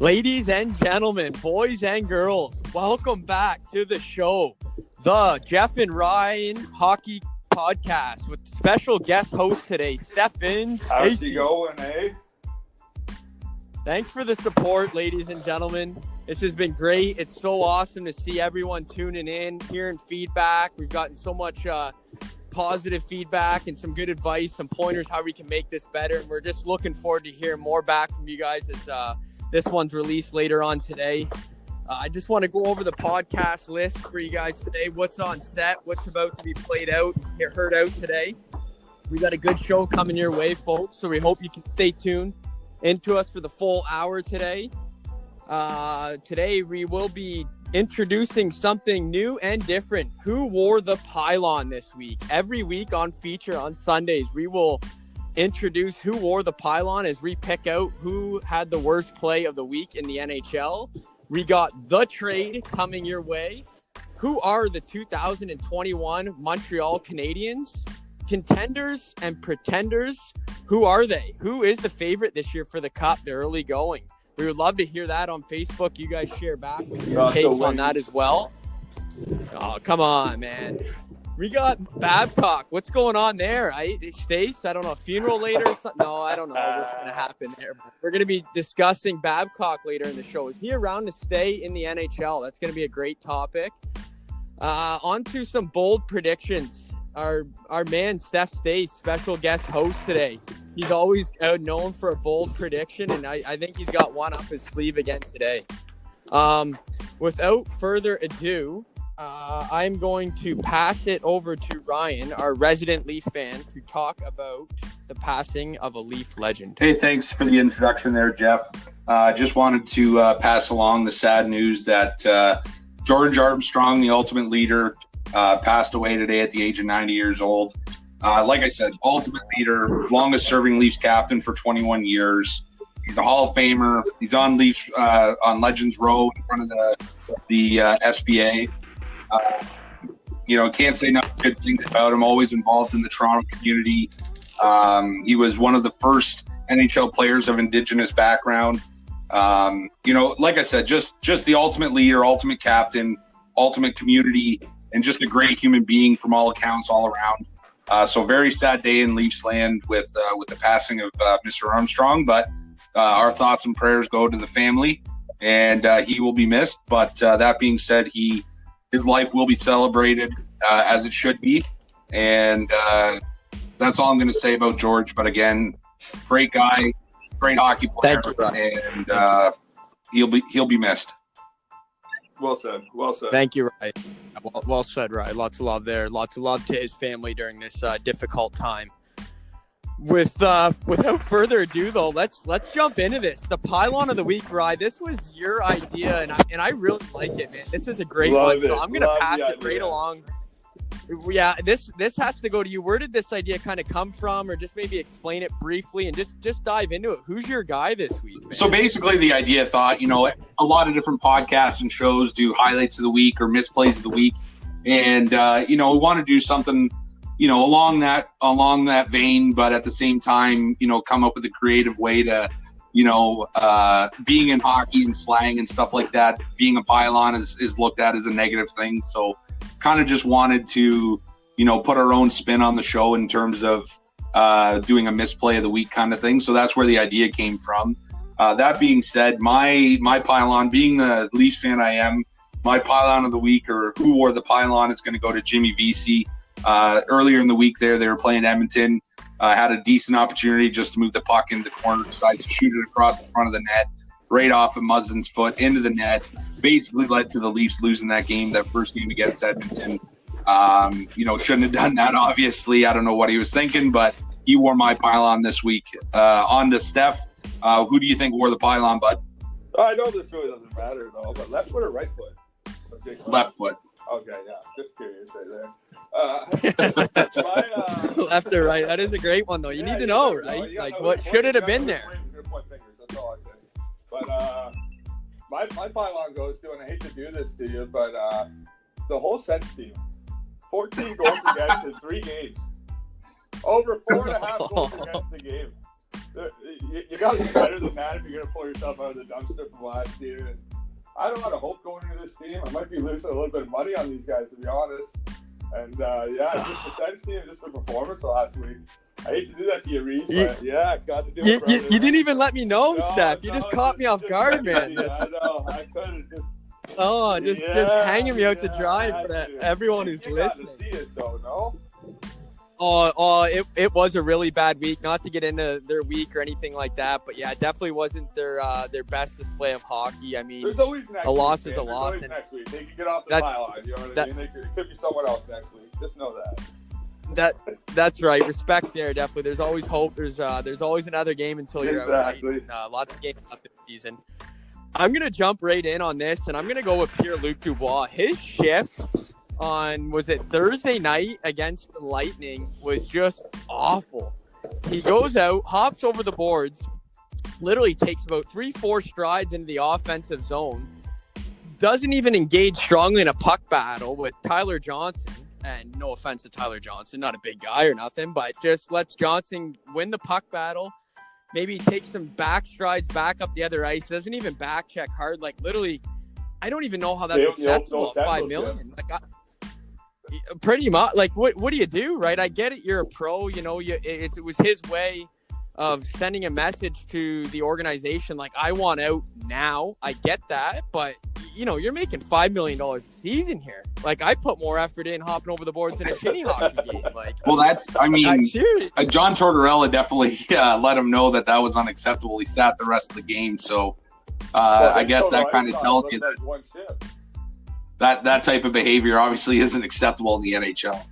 Ladies and gentlemen, boys and girls, welcome back to the show, the Jeff and Ryan Hockey Podcast, with special guest host today, Stefan. How's he going, eh? Thanks for the support, ladies and gentlemen. This has been great. It's so awesome to see everyone tuning in, hearing feedback. We've gotten so much positive feedback and some good advice, some pointers how we can make this better. And we're just looking forward to hearing more back from you guys as this one's released later on today. I just want to go over the podcast list for you guys today. What's on set, what's about to be played out, heard out today. We got a good show coming your way, folks, so we hope you can stay tuned into us for the full hour today. Today we will be introducing something new and different. Who wore the pylon this week? Every week on Feature on Sundays, we will introduce who wore the pylon as we pick out who had the worst play of the week in the NHL. We got the trade coming your way. Who are the 2021 Montreal Canadiens? Contenders and pretenders. Who are they? Who is the favorite this year for the Cup, the early going? We would love to hear that on Facebook. You guys share back with your takes on that as well. Oh, come on, man. We got Babcock. What's going on there? Stace, I don't know, a funeral later or something? No, I don't know what's going to happen there. But we're going to be discussing Babcock later in the show. Is he around to stay in the NHL? That's going to be a great topic. On to some bold predictions. Our man, Steph Stace, special guest host today. He's always known for a bold prediction, and I think he's got one up his sleeve again today. Without further ado, I'm going to pass it over to Ryan, our resident Leaf fan, to talk about the passing of a Leaf legend. Hey, thanks for the introduction there, Jeff. Just wanted to pass along the sad news that George Armstrong, the ultimate leader, passed away today at the age of 90 years old. Like I said, ultimate leader, longest serving Leafs captain for 21 years. He's a Hall of Famer. He's on Leafs on Legends Row in front of the SBA. Can't say enough good things about him. Always involved in the Toronto community. He was one of the first NHL players of Indigenous background. Like I said, just the ultimate leader, ultimate captain, ultimate community, and just a great human being from all accounts, all around. So very sad day in Leafs land with the passing of Mr. Armstrong. But our thoughts and prayers go to the family, and he will be missed. But that being said, his life will be celebrated as it should be. And that's all I'm going to say about George. But again, great guy, great hockey player. Thank you, Ryan. And he'll be missed. Well said. Thank you, Ryan. Well said, Ryan. Lots of love there. Lots of love to his family during this difficult time. Without further ado, though, let's jump into this. The pylon of the week, Ryan. This was your idea, and I really like it, man. This is a great one. So I'm gonna pass it right along. Yeah, this has to go to you. Where did this idea kind of come from, or just maybe explain it briefly and just dive into it? Who's your guy this week, man? So basically, the idea thought, a lot of different podcasts and shows do highlights of the week or misplays of the week, and we want to do something, along that vein, but at the same time, come up with a creative way to, being in hockey and slang and stuff like that, being a pylon is looked at as a negative thing. So kind of just wanted to, put our own spin on the show in terms of doing a misplay of the week kind of thing. So that's where the idea came from. That being said, my pylon, being the Leafs fan I am, my pylon of the week, or who wore the pylon, is going to go to Jimmy Vesey. Earlier in the week they were playing Edmonton, had a decent opportunity just to move the puck into the corner, decides to shoot it across the front of the net, right off of Muzzin's foot into the net, basically led to the Leafs losing that game, that first game against Edmonton. Shouldn't have done that, obviously. I don't know what he was thinking, but he wore my pylon this week. On to Steph. Who do you think wore the pylon, bud? I know this really doesn't matter at all, but left foot or right foot? Okay, left foot. Okay, yeah, just curious right there. Left or right? That is a great one, though. You need to know, right? Like, what should it have been there? Point fingers, that's all I say. But my pylon goes to, and I hate to do this to you, but the whole Sens team, 14 goals against in 3 games. Over 4.5 goals against the game. You got to be better than that if you're going to pull yourself out of the dumpster from last year. And I don't have a lot of hope going into this team. I might be losing a little bit of money on these guys, to be honest. And, just the Sens team, just the performance last week. I hate to do that to you, Reese, but yeah, got to do it. You didn't even let me know, Steph. You just caught me off guard, man. I know. I couldn't just. Just hanging me out to dry for everyone who's listening. Got to see it, though, no? It was a really bad week. Not to get into their week or anything like that, but yeah, it definitely wasn't their best display of hockey. I mean, there's always next a loss week, is a loss. And next week, they can get off the pylon. You know what I mean? It could be someone else next week. Just know that. That's right. Respect there, definitely. There's always hope. There's always another game until you're exactly. out. Right? Lots of games left in the season. I'm gonna jump right in on this, and I'm gonna go with Pierre-Luc Dubois. His shift on, was it Thursday night against the Lightning, was just awful. He goes out, hops over the boards, literally takes about 3-4 strides into the offensive zone, doesn't even engage strongly in a puck battle with Tyler Johnson. And no offense to Tyler Johnson, not a big guy or nothing, but just lets Johnson win the puck battle. Maybe takes some back strides back up the other ice. Doesn't even back check hard. Like, literally, I don't even know how that's acceptable at $5 million. Like, pretty much. Like, what do you do, right? I get it. You're a pro. You know, it was his way of sending a message to the organization. Like, I want out now. I get that, but you know, you're making $5 million a season here. Like, I put more effort in hopping over the boards in a shitty hockey game. Like, well, John Tortorella definitely let him know that was unacceptable. He sat the rest of the game. So I guess that kind of tells you that type of behavior obviously isn't acceptable in the NHL.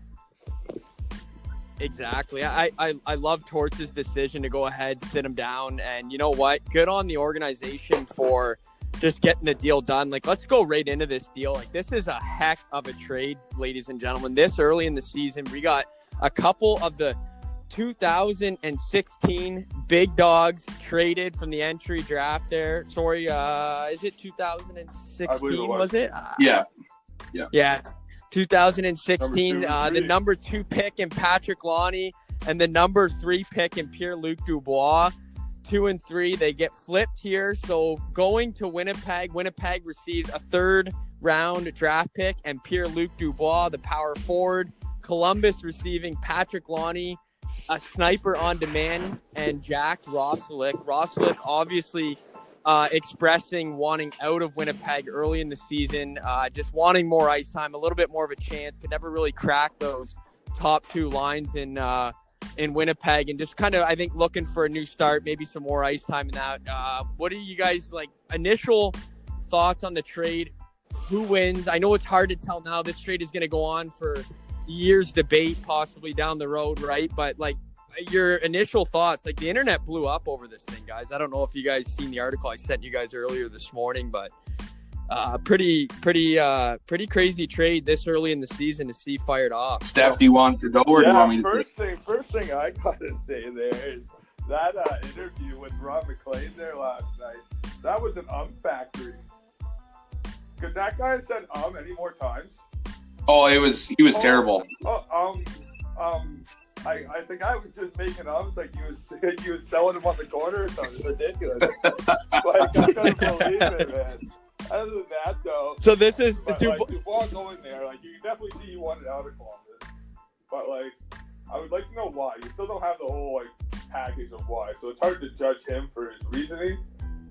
Exactly. I love Torts' decision to go ahead, sit him down, and you know what? Good on the organization for just getting the deal done. Like, let's go right into this deal. Like, this is a heck of a trade, ladies and gentlemen. This early in the season, we got a couple of the 2016 big dogs traded from the entry draft there. Sorry, is it 2016? Was it? Yeah. 2016, the number 2 pick in Patrick Laine and the number 3 pick in Pierre-Luc Dubois. 2 and 3, they get flipped here. So going to Winnipeg receives a 3rd round draft pick and Pierre-Luc Dubois, the power forward. Columbus receiving Patrick Laine, a sniper on demand, and Jack Roslovic. Roslovic obviously expressing wanting out of Winnipeg early in the season, just wanting more ice time, a little bit more of a chance, could never really crack those top 2 lines in Winnipeg, and just kind of, I think, looking for a new start, maybe some more ice time in that. What are you guys, like, initial thoughts on the trade? Who wins? I know it's hard to tell now. This trade is going to go on for years debate, possibly down the road, right? But, like, your initial thoughts, like, the internet blew up over this thing, guys. I don't know if you guys seen the article I sent you guys earlier this morning, but pretty crazy trade this early in the season to see fired off. Steph, do you want to go or do you want me to? First thing I gotta say there is that interview with Rob McLean there last night. That was an factory. Could that guy have said any more times? Oh, he was terrible. I think I was just making like he was selling him on the corner or something. It's ridiculous. Like, I couldn't believe it, man. Other than that, though. So this is the Dubois going there. Like, you can definitely see he wanted out of Columbus, but like, I would like to know why. You still don't have the whole package of why, so it's hard to judge him for his reasoning.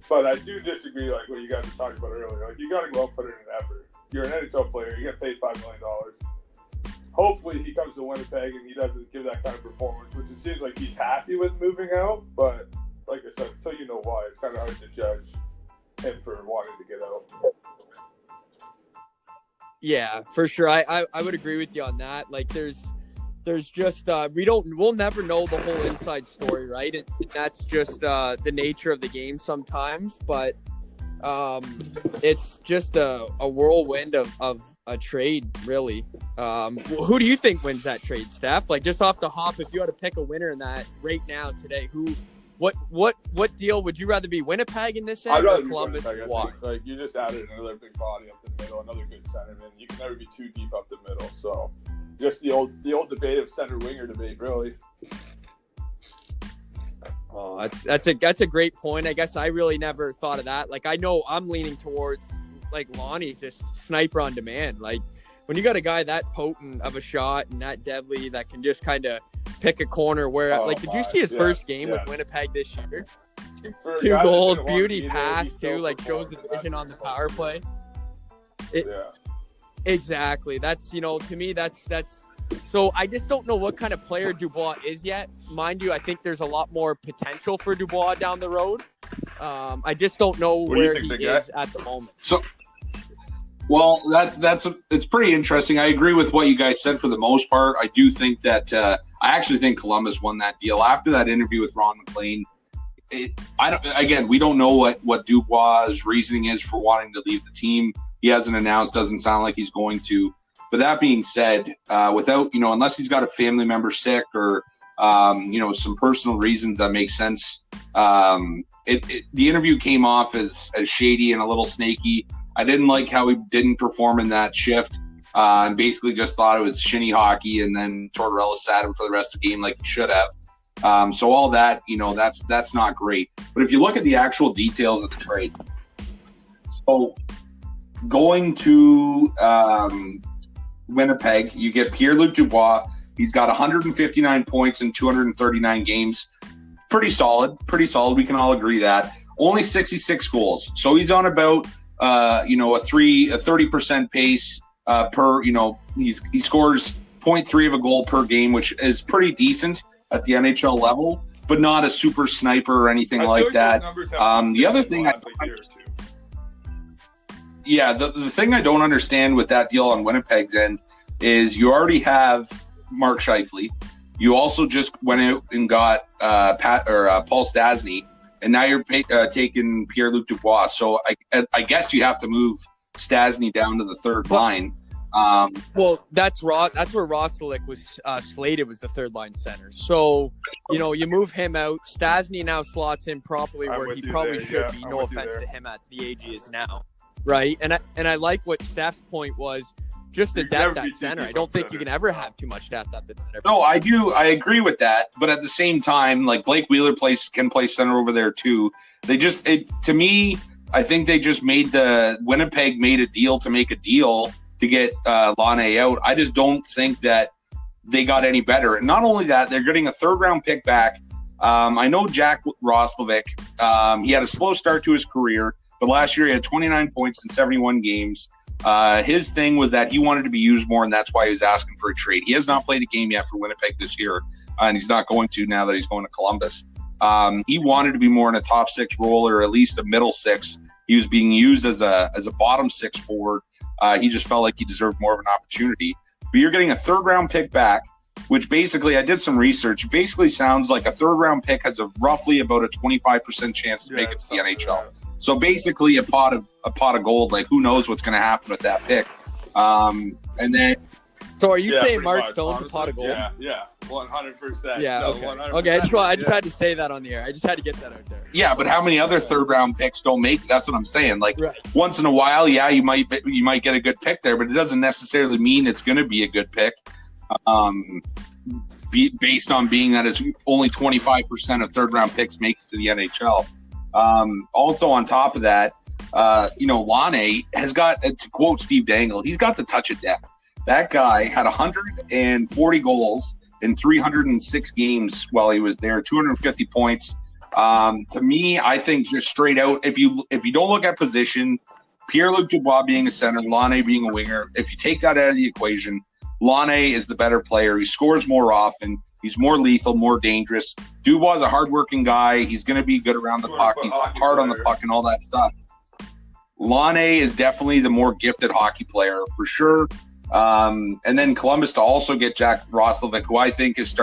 But I do disagree, like what you guys were talking about earlier. Like, you got to go out and put in an effort. You're an NHL player. You get paid $5 million. Hopefully, he comes to Winnipeg and he doesn't give that kind of performance, which it seems like he's happy with moving out. But like I said, until you know why, it's kind of hard to judge him for wanting to get out. Yeah, for sure. I would agree with you on that. Like, there's just we'll never know the whole inside story, right? And that's just the nature of the game sometimes. But it's just a whirlwind of a trade, really. Who do you think wins that trade, Steph? Like, just off the hop, if you had to pick a winner in that right now today, what deal would you rather be? Winnipeg in this end or Columbus? Why? Like, you just added another big body up the middle, another good centerman. You can never be too deep up the middle. So just the old debate of center winger debate, really. Oh, that's a great point. I guess I really never thought of that. Like, I know I'm leaning towards like Lonnie, just sniper on demand. Like, when you got a guy that potent of a shot and that deadly that can just kind of pick a corner where, did you see his first game with Winnipeg this year? Two goals, beauty pass too, like shows the vision on the power play. Exactly. That's, to me, that's. So I just don't know what kind of player Dubois is yet. Mind you, I think there's a lot more potential for Dubois down the road. I just don't know where he is at the moment. So, well, it's pretty interesting. I agree with what you guys said for the most part. I do think that I actually think Columbus won that deal after that interview with Ron McLean. We don't know what Dubois' reasoning is for wanting to leave the team. He hasn't announced. Doesn't sound like he's going to. But that being said, without, unless he's got a family member sick or, some personal reasons that make sense, the interview came off as shady and a little snaky. I didn't like how he didn't perform in that shift and basically just thought it was shinny hockey, and then Tortorella sat him for the rest of the game like he should have. So all that, that's not great. But if you look at the actual details of the trade, so going to Winnipeg, you get Pierre-Luc Dubois. He's got 159 points in 239 games. Pretty solid. We can all agree that. Only 66 goals. So he's on about a 30% pace per, he scores 0.3 of a goal per game, which is pretty decent at the NHL level, but not a super sniper or anything like that. The other thing the thing I don't understand with that deal on Winnipeg's end is you already have Mark Scheifele. You also just went out and got Paul Stastny, and now you're taking Pierre-Luc Dubois. So I guess you have to move Stastny down to the third line. Well, that's where Rostelic was slated, was the third line center. So, you move him out. Stastny now slots in properly where he probably should be. No offense to him at the age he is now. Right, and I like what Steph's point was, just the depth at center. I don't think you can ever have too much depth at the center. No, I do. I agree with that. But at the same time, like Blake Wheeler can play center over there too. To me, I think they just Winnipeg made a deal to make a deal to get Laine out. I just don't think that they got any better. And not only that, they're getting a third-round pick back. I know Jack Roslovic. He had a slow start to his career. But last year he had 29 points in 71 games. His thing was that he wanted to be used more, and that's why he was asking for a trade. He has not played a game yet for Winnipeg this year, and he's not going to now that he's going to Columbus. He wanted to be more in a top six role or at least a middle six. He was being used as a bottom six forward. He just felt like he deserved more of an opportunity. But you're getting a third-round pick back, which basically, I did some research. Basically sounds like a third-round pick has roughly about a 25% chance to make it to the NHL. So basically, a pot of gold. Like, who knows what's going to happen with that pick? And then, so are you saying Mark Stone's a pot of gold? Yeah, 100%. Yeah, okay. 100%. Okay, I just had to say that on the air. I just had to get that out there. Yeah, but how many other third-round picks don't make? That's what I'm saying. Like, once in a while, you might get a good pick there, but it doesn't necessarily mean it's going to be a good pick. Based on being that it's only 25% of third-round picks make it to the NHL. Also on top of that, Laine has got, to quote Steve Dangle, he's got the touch of death. That guy had 140 goals in 306 games while he was there, 250 points. To me, I think just straight out, if you don't look at position, Pierre-Luc Dubois being a center, Laine being a winger, if you take that out of the equation, Laine is the better player. He scores more often. He's more lethal, more dangerous. Dubois is a hardworking guy. He's going to be good around the puck. He's hard on the puck and all that stuff. Laine is definitely the more gifted hockey player for sure. And then Columbus to also get Jack Roslovic, who I think is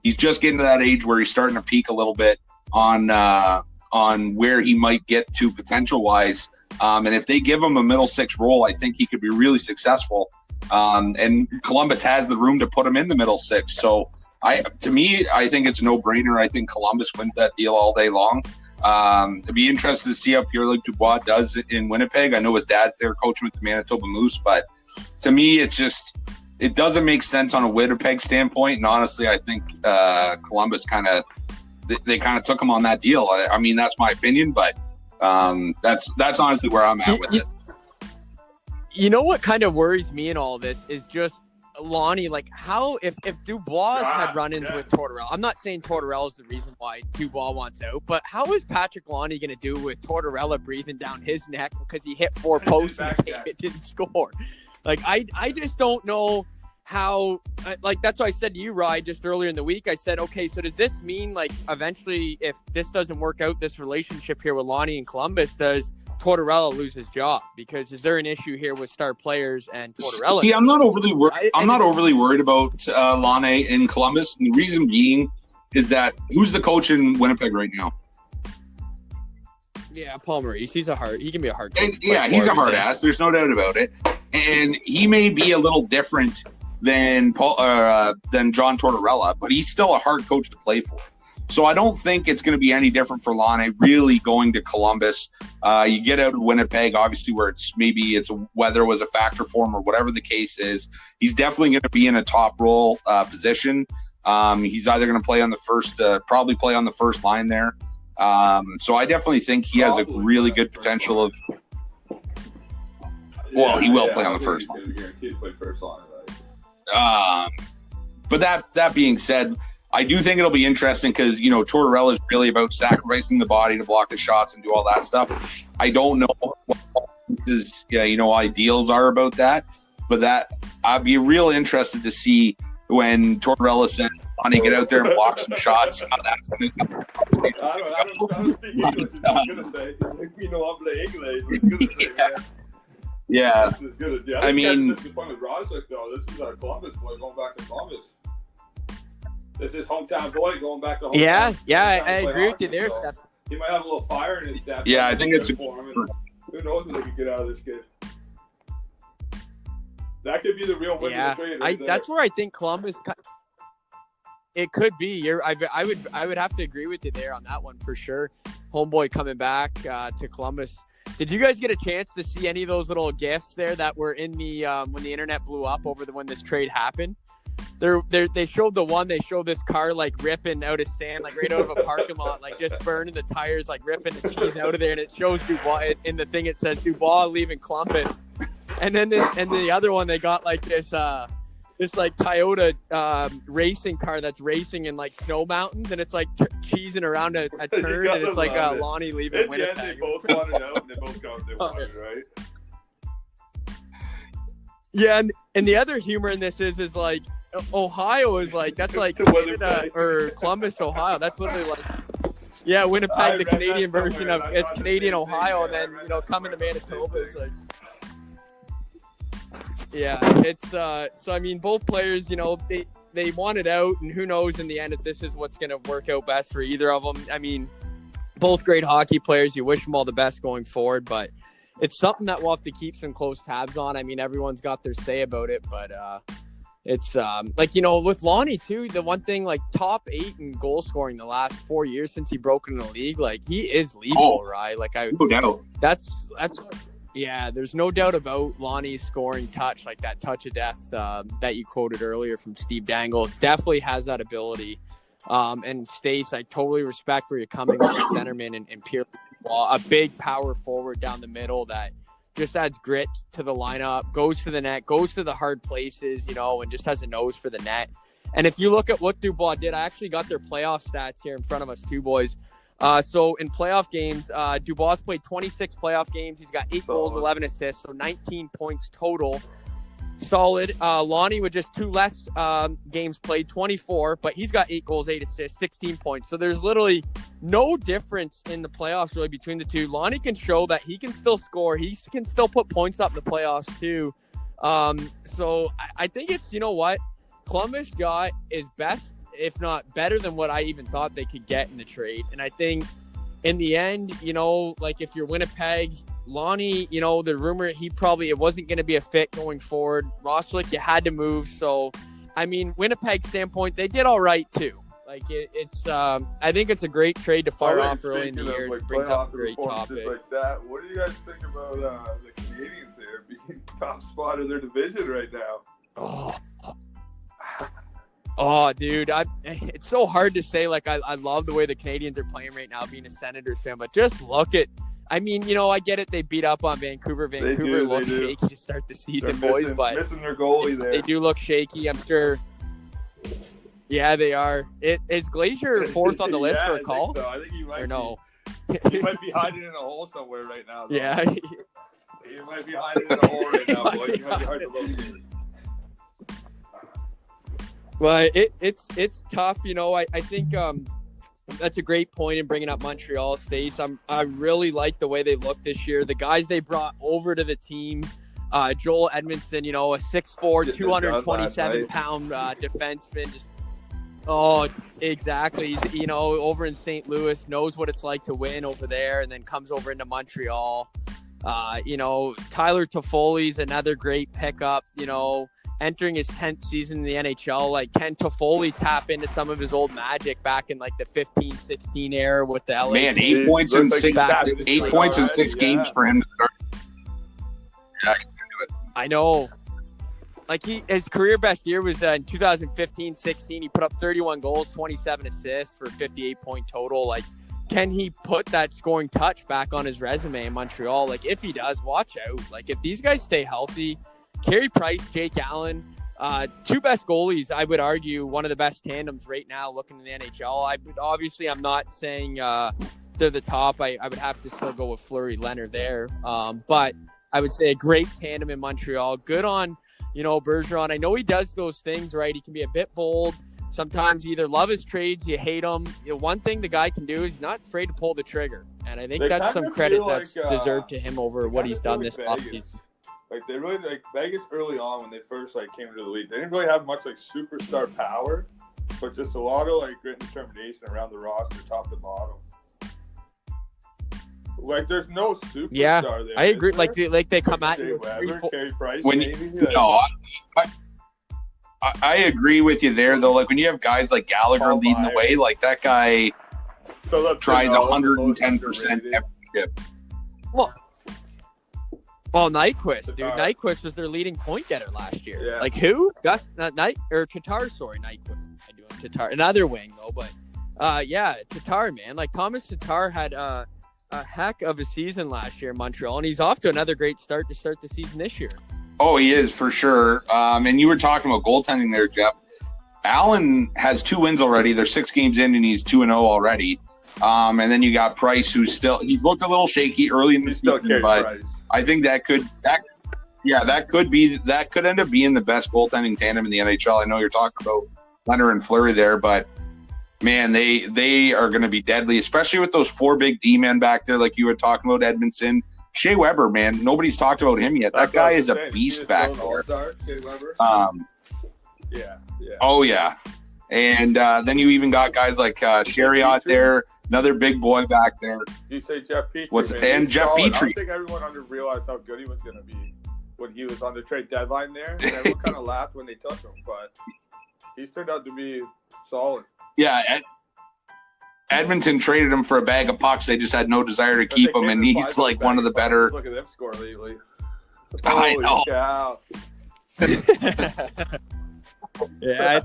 he's just getting to that age where he's starting to peak a little bit on where he might get to potential-wise. And if they give him a middle six role, I think he could be really successful. And Columbus has the room to put him in the middle six. So I think it's a no-brainer. I think Columbus wins that deal all day long. It'd be interesting to see how Pierre-Luc Dubois does in Winnipeg. I know his dad's there coaching with the Manitoba Moose, but to me, it doesn't make sense on a Winnipeg standpoint. And honestly, I think Columbus kind of they kind of took him on that deal. I mean, that's my opinion, but that's honestly where I'm at with it. You know what kind of worries me in all this is just Lonnie, like how if Dubois had run-ins with Tortorella, I'm not saying Tortorella is the reason why Dubois wants out, but how is Patrick Lonnie going to do with Tortorella breathing down his neck because he hit 4 posts and it didn't score? Like I just don't know how. Like that's what I said to you, Rye, just earlier in the week. I said, okay, so does this mean like eventually, if this doesn't work out, this relationship here with Lonnie and Columbus, does Tortorella lose his job? Because is there an issue here with star players and Tortorella? See, I'm not overly worried about Laine in Columbus. And the reason being is that who's the coach in Winnipeg right now? Yeah, Paul Maurice. He can be a hard coach. He's a hard ass. There's no doubt about it. And he may be a little different than John Tortorella, but he's still a hard coach to play for. So I don't think it's going to be any different for Laine really going to Columbus. You get out of Winnipeg, obviously, where it's weather was a factor for him or whatever the case is. He's definitely going to be in a top role position. He's either going to play on the first, probably play on the first line there. So I definitely think he has a really good potential of. Well, he will play on the first line. But that being said, I do think it'll be interesting because, Tortorella is really about sacrificing the body to block the shots and do all that stuff. I don't know what his, ideals are about that, but that I'd be real interested to see when Tortorella said, "Honey, get out there and block some shots." How that's going to go. I don't speak English. I was going to say, Yeah. I mean, this is fun with Roslick, though. This is our Columbus boy going back to Columbus. This is hometown boy going back to hometown. Yeah, I agree with you there, Steph. He might have a little fire in his step. Yeah, I think it's for him. Who knows what they can get out of this kid? That could be the real win of the trade. That's where I think Columbus. It could be. I would have to agree with you there on that one for sure. Homeboy coming back to Columbus. Did you guys get a chance to see any of those little gifs there that were in the when the internet blew up over when this trade happened? They showed they showed this car like ripping out of sand, like right out of a parking lot, like just burning the tires, like ripping the cheese out of there, and it shows Dubois in the thing. It says Dubois leaving Columbus, and then the other one they got like this like Toyota racing car that's racing in like snow mountains, and it's like cheesing around a turn, and it's like Lonnie leaving Winnipeg. They both wanted out, and they both got what they wanted, right? Yeah, and the other humor in this is like Ohio is like that's like Canada or Columbus, Ohio. That's literally like Winnipeg, the Canadian version of it's Canadian Ohio, and then coming to Manitoba is like. Yeah, it's so I mean both players, they want it out, and who knows in the end if this is what's going to work out best for either of them. I mean, both great hockey players. You wish them all the best going forward, but it's something that we'll have to keep some close tabs on. I mean, everyone's got their say about it, but it's with Lonnie too. The one thing, like top 8 in goal scoring the last 4 years since he broke into the league, like he is lethal, right? Like no doubt. That's. Yeah, there's no doubt about Lonnie's scoring touch, like that touch of death that you quoted earlier from Steve Dangle. Definitely has that ability. And Stace, I totally respect where you're coming with the centerman and Pierre, a big power forward down the middle that just adds grit to the lineup, goes to the net, goes to the hard places, and just has a nose for the net. And if you look at what Dubois did, I actually got their playoff stats here in front of us too, boys. So in playoff games, Dubois played 26 playoff games. He's got 8 goals, 11 assists, so 19 points total. Solid. Lonnie with just 2 less games played, 24, but he's got 8 goals, 8 assists, 16 points. So there's literally no difference in the playoffs really between the two. Lonnie can show that he can still score. He can still put points up in the playoffs too. So I think it's, Columbus got is best, if not better than what I even thought they could get in the trade. And I think in the end, like if you're Winnipeg, Lonnie, the rumor, it wasn't going to be a fit going forward. Roslick, you had to move. So, I mean, Winnipeg standpoint, they did all right too. Like it's, I think it's a great trade to fire off early in the year. It brings up a great topic. Like that. What do you guys think about the Canadiens there being top spot in their division right now? Oh. Oh, dude, it's so hard to say. Like, I love the way the Canadiens are playing right now, being a Senators fan, but just look at. I mean, I get it. They beat up on Vancouver. Vancouver looked shaky to start the season, boys, but missing their goalie there. They do look shaky. I'm sure. Yeah, they are. Is Glacier fourth on the list for a call? I think so. I think he might. Or no? He might be hiding in a hole somewhere right now. Though. Yeah. He might be hiding in a hole right now, boy. He might be hard to locate. Well, it's tough. I think that's a great point in bringing up Montreal, Stace. I really like the way they look this year. The guys they brought over to the team, Joel Edmondson, a 6'4", 227-pound defenseman. Oh, exactly. He's, over in St. Louis, knows what it's like to win over there, and then comes over into Montreal. Tyler Toffoli's another great pickup, entering his 10th season in the NHL. Like, can Toffoli tap into some of his old magic back in like the 15-16 era with the LA? Man, 8 points in 6 games for him to start. Yeah, I can do it. I know. Like, his career best year was in 2015-16. He put up 31 goals, 27 assists for a 58-point total. Like, can he put that scoring touch back on his resume in Montreal? Like, if he does, watch out. Like, if these guys stay healthy, Carey Price, Jake Allen, two best goalies, I would argue one of the best tandems right now looking in the NHL. Obviously, I'm not saying they're the top. I would have to still go with Fleury Leonard there. But I would say a great tandem in Montreal. Good on, Bergeron. I know he does those things, right? He can be a bit bold. Sometimes you either love his trades, you hate him. One thing the guy can do is he's not afraid to pull the trigger. And I think that's some credit that's deserved to him over what he's done this offseason. Like, they really, Vegas early on when they first, came into the league, they didn't really have much, superstar power, but just a lot of, grit and determination around the roster, top to bottom. Like, there's no superstar there. I agree. Like they come at you with Weber, 3-4. Carey Price, I agree with you there, though. Like, when you have guys like Gallagher leading the way, like, that guy tries 110% every ship. Well, Nyquist, dude. Nyquist was their leading point getter last year. Yeah. Like, who? Tatar, sorry, Nyquist. I do Tatar. Another wing, though, but Tatar, man. Like, Thomas Tatar had a heck of a season last year in Montreal, and he's off to another great start to start the season this year. Oh, he is, for sure. And you were talking about goaltending there, Jeff. Allen has 2 wins already. They're 6 games in, and he's 2-0 already. And then you got Price, he's looked a little shaky early in the season, but Price. I think that could end up being the best goaltending tandem in the NHL. I know you're talking about Leonard and Fleury there, but man, they are going to be deadly, especially with those 4 big D-men back there, like you were talking about, Edmondson. Shea Weber, man, nobody's talked about him yet. That guy is a beast back there. Shea Weber. Yeah. Oh, yeah. And then you even got guys like Chariot there, another big boy back there. You say Jeff Petrie. Jeff Petrie. I don't think everyone realized how good he was going to be when he was on the trade deadline there. And everyone kind of laughed when they took him, but he's turned out to be solid. Yeah, Edmonton traded him for a bag of pucks. They just had no desire to keep him, and he's like one of the better. Look at them score lately. I know. Cow. Yeah,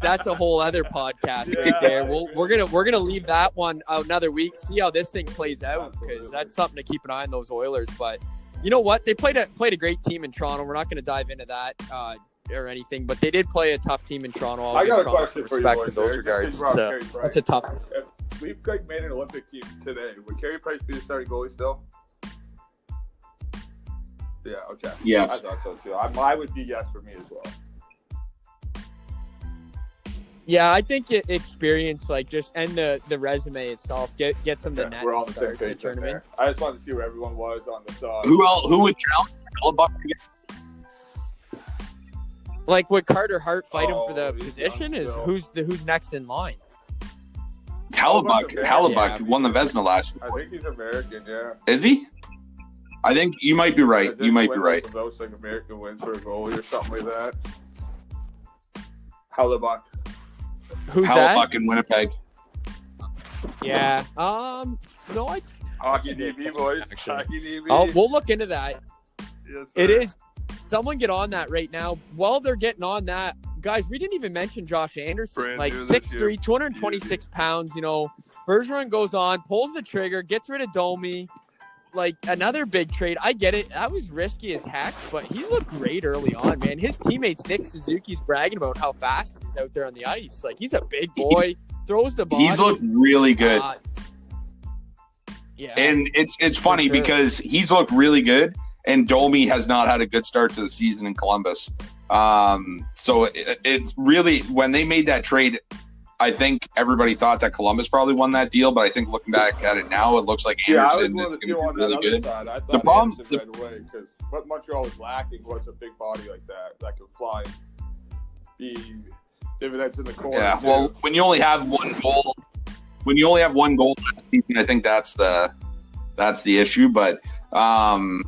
that's a whole other podcast right there. We're gonna leave that one out another week. See how this thing plays out, because that's something to keep an eye on, those Oilers. But you know what? They played a great team in Toronto. We're not going to dive into that or anything, but they did play a tough team in Toronto. I got a question for you, respect in those regards. So, that's a tough one. If we've made an Olympic team today, would Carey Price be the starting goalie still? Yeah, okay. Yes. I thought so too. I would be yes for me as well. Yeah, I think experience, and the resume itself gets them the net to start the tournament. I just wanted to see where everyone was on the side. Who would challenge Hellebuck again? Like, would Carter Hart fight him for the position? Who's next in line? Hellebuck won the Vezina last year. I think he's American, yeah. Is he? I think you might be right. You might be right. Those American wins for a goalie or something like that. Hellebuck. Who's Hellebuck that? in Winnipeg. Yeah. No, Hockey DB, boys. Hockey DB. Oh, we'll look into that. Yes, sir. It is. Someone get on that right now. While they're getting on that, guys, we didn't even mention Josh Anderson. Brand Like new this 6'3", year. 226 pounds. You know, Bergeron goes on, pulls the trigger, gets rid of Domi. Like another big trade. I get it. That was risky as heck, but he's looked great early on, man. His teammates, Nick Suzuki's bragging about how fast he's out there on the ice. Like he's a big boy, throws the ball. He's looked really good. Yeah. And it's funny sure. because he's looked really good, and Domi has not had a good start to the season in Columbus. So it's really, when they made that trade, I think everybody thought that Columbus probably won that deal, but I think looking back at it now, it looks like Anderson is going to be really good. The problem right away, because what Montreal was lacking was a big body like that could fly and be dividends in the corner. Yeah, well, when you only have one goal last season, I think that's the issue. But the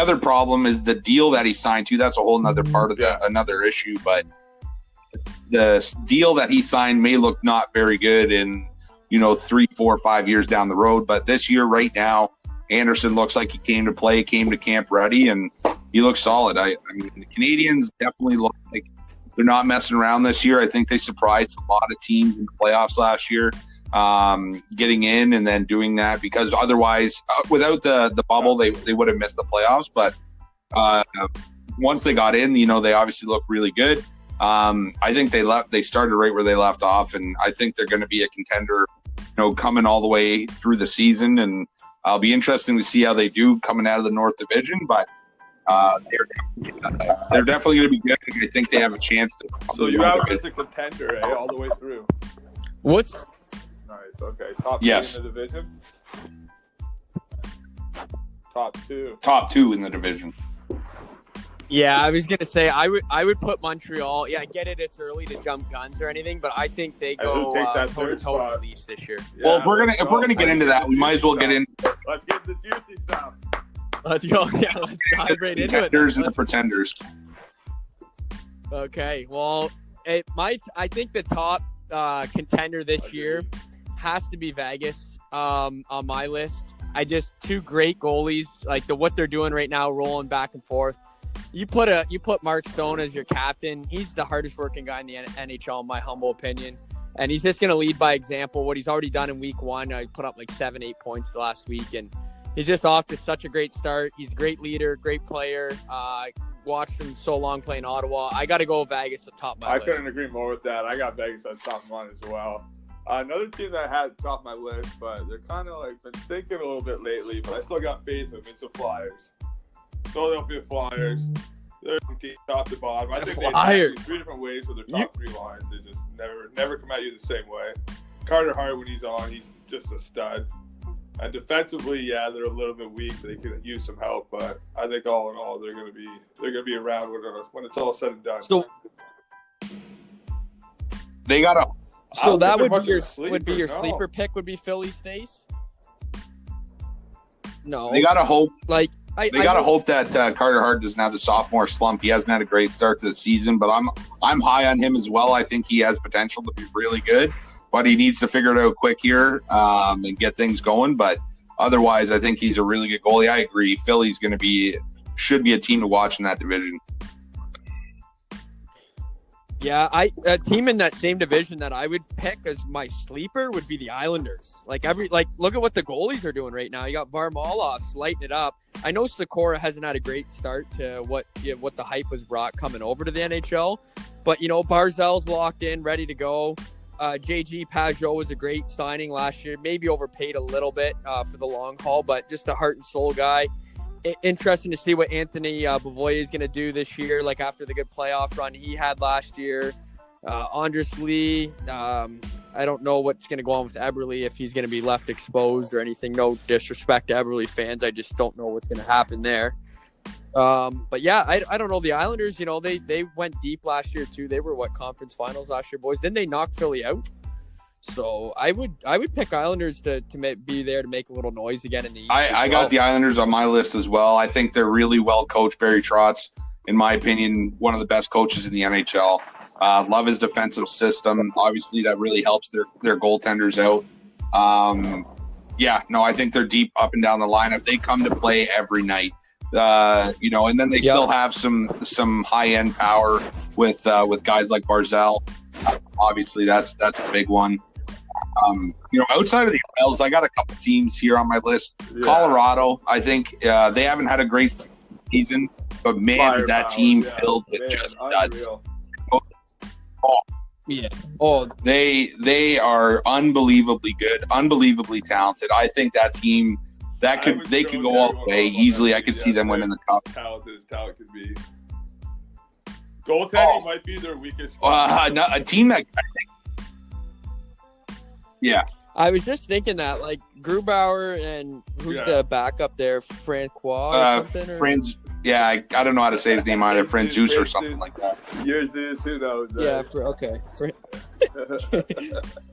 other problem is the deal that he signed to. That's a whole nother part of another issue, but the deal that he signed may look not very good in 3, 4, 5 years down the road. But this year, right now, Anderson looks like he came to camp ready, and he looks solid. I mean, the Canadiens definitely look like they're not messing around this year. I think they surprised a lot of teams in the playoffs last year, getting in and then doing that, because otherwise, without the bubble, they would have missed the playoffs. But once they got in, they obviously look really good. I think they started right where they left off, and I think they're going to be a contender, coming all the way through the season. And it'll be interesting to see how they do coming out of the North Division, but they're definitely going to be good. I think they have a chance to. So you have them as a contender, all the way through. What's nice? Okay, top yes. 2 in the division. Top 2. Top 2 in the division. Yeah, I was gonna say I would put Montreal. Yeah, I get it. It's early to jump guns or anything, but I think they go toe to toe with the Leafs this year. Yeah, well, if we're gonna get into that, we might as well get in. Let's get the juicy stuff. Let's go. Yeah, let's dive right into it. Contenders and the pretenders. Okay. Well, I think the top contender this year has to be Vegas on my list. Two great goalies, like what they're doing right now, rolling back and forth. You put Mark Stone as your captain. He's the hardest working guy in the NHL, in my humble opinion. And he's just going to lead by example. What he's already done in week 1, he put up like 7-8 points last week. And he's just off to such a great start. He's a great leader, great player. Watched him so long playing Ottawa. I got to go Vegas at the top of my list. I couldn't agree more with that. I got Vegas at the top of mine as well. Another team that I had at the top of my list, but they're kind of been thinking a little bit lately, but I still got faith in them. It's the Flyers. Philadelphia Flyers. They're top to bottom. I think they attack 3 different ways with their top 3 lines. They just never come at you the same way. Carter Hart, when he's on, he's just a stud. And defensively, they're a little bit weak. They could use some help, but I think all in all, they're gonna be around when it's all said and done. So they got a. So that would be your sleeper pick. Would be Philly Stace. No, they gotta hope. They gotta hope that Carter Hart doesn't have the sophomore slump. He hasn't had a great start to the season, but I'm high on him as well. I think he has potential to be really good, but he needs to figure it out quick here and get things going. But otherwise, I think he's a really good goalie. I agree. Philly's should be a team to watch in that division. Yeah, a team in that same division that I would pick as my sleeper would be the Islanders. Look at what the goalies are doing right now. You got Varmolov's lighting it up. I know Sikora hasn't had a great start to what the hype was brought coming over to the NHL, but Barzal's locked in, ready to go. JG Pajot was a great signing last year. Maybe overpaid a little bit for the long haul, but just a heart and soul guy. Interesting to see what Anthony Beauvois is going to do this year, after the good playoff run he had last year. Andres Lee, I don't know what's going to go on with Eberle, if he's going to be left exposed or anything. No disrespect to Eberle fans. I just don't know what's going to happen there. But yeah, I don't know. The Islanders, they went deep last year too. They were conference finals last year, boys. Didn't they knock Philly out? So I would pick Islanders to be there to make a little noise again in the East. I got the Islanders on my list as well. I think they're really well coached. Barry Trotz, in my opinion, one of the best coaches in the NHL. Love his defensive system. Obviously, that really helps their goaltenders out. I think they're deep up and down the lineup. They come to play every night. And then they still have some high end power with guys like Barzell. Obviously, that's a big one. Outside of the Isles, I got a couple teams here on my list. Yeah. Colorado, I think they haven't had a great season, but man, is that team filled with just nuts. Yeah. Oh, they are unbelievably good, unbelievably talented. I think that team they could go all the way easily. I could see them winning the cup. Talented as talent could be. Goaltending might be their weakest. A team that I think. Yeah. I was just thinking that, like, Grubauer and who's the backup there, Francois or something? Franz, I don't know how to say his name either, Franzus or something like that. Yours is, who knows? Yeah,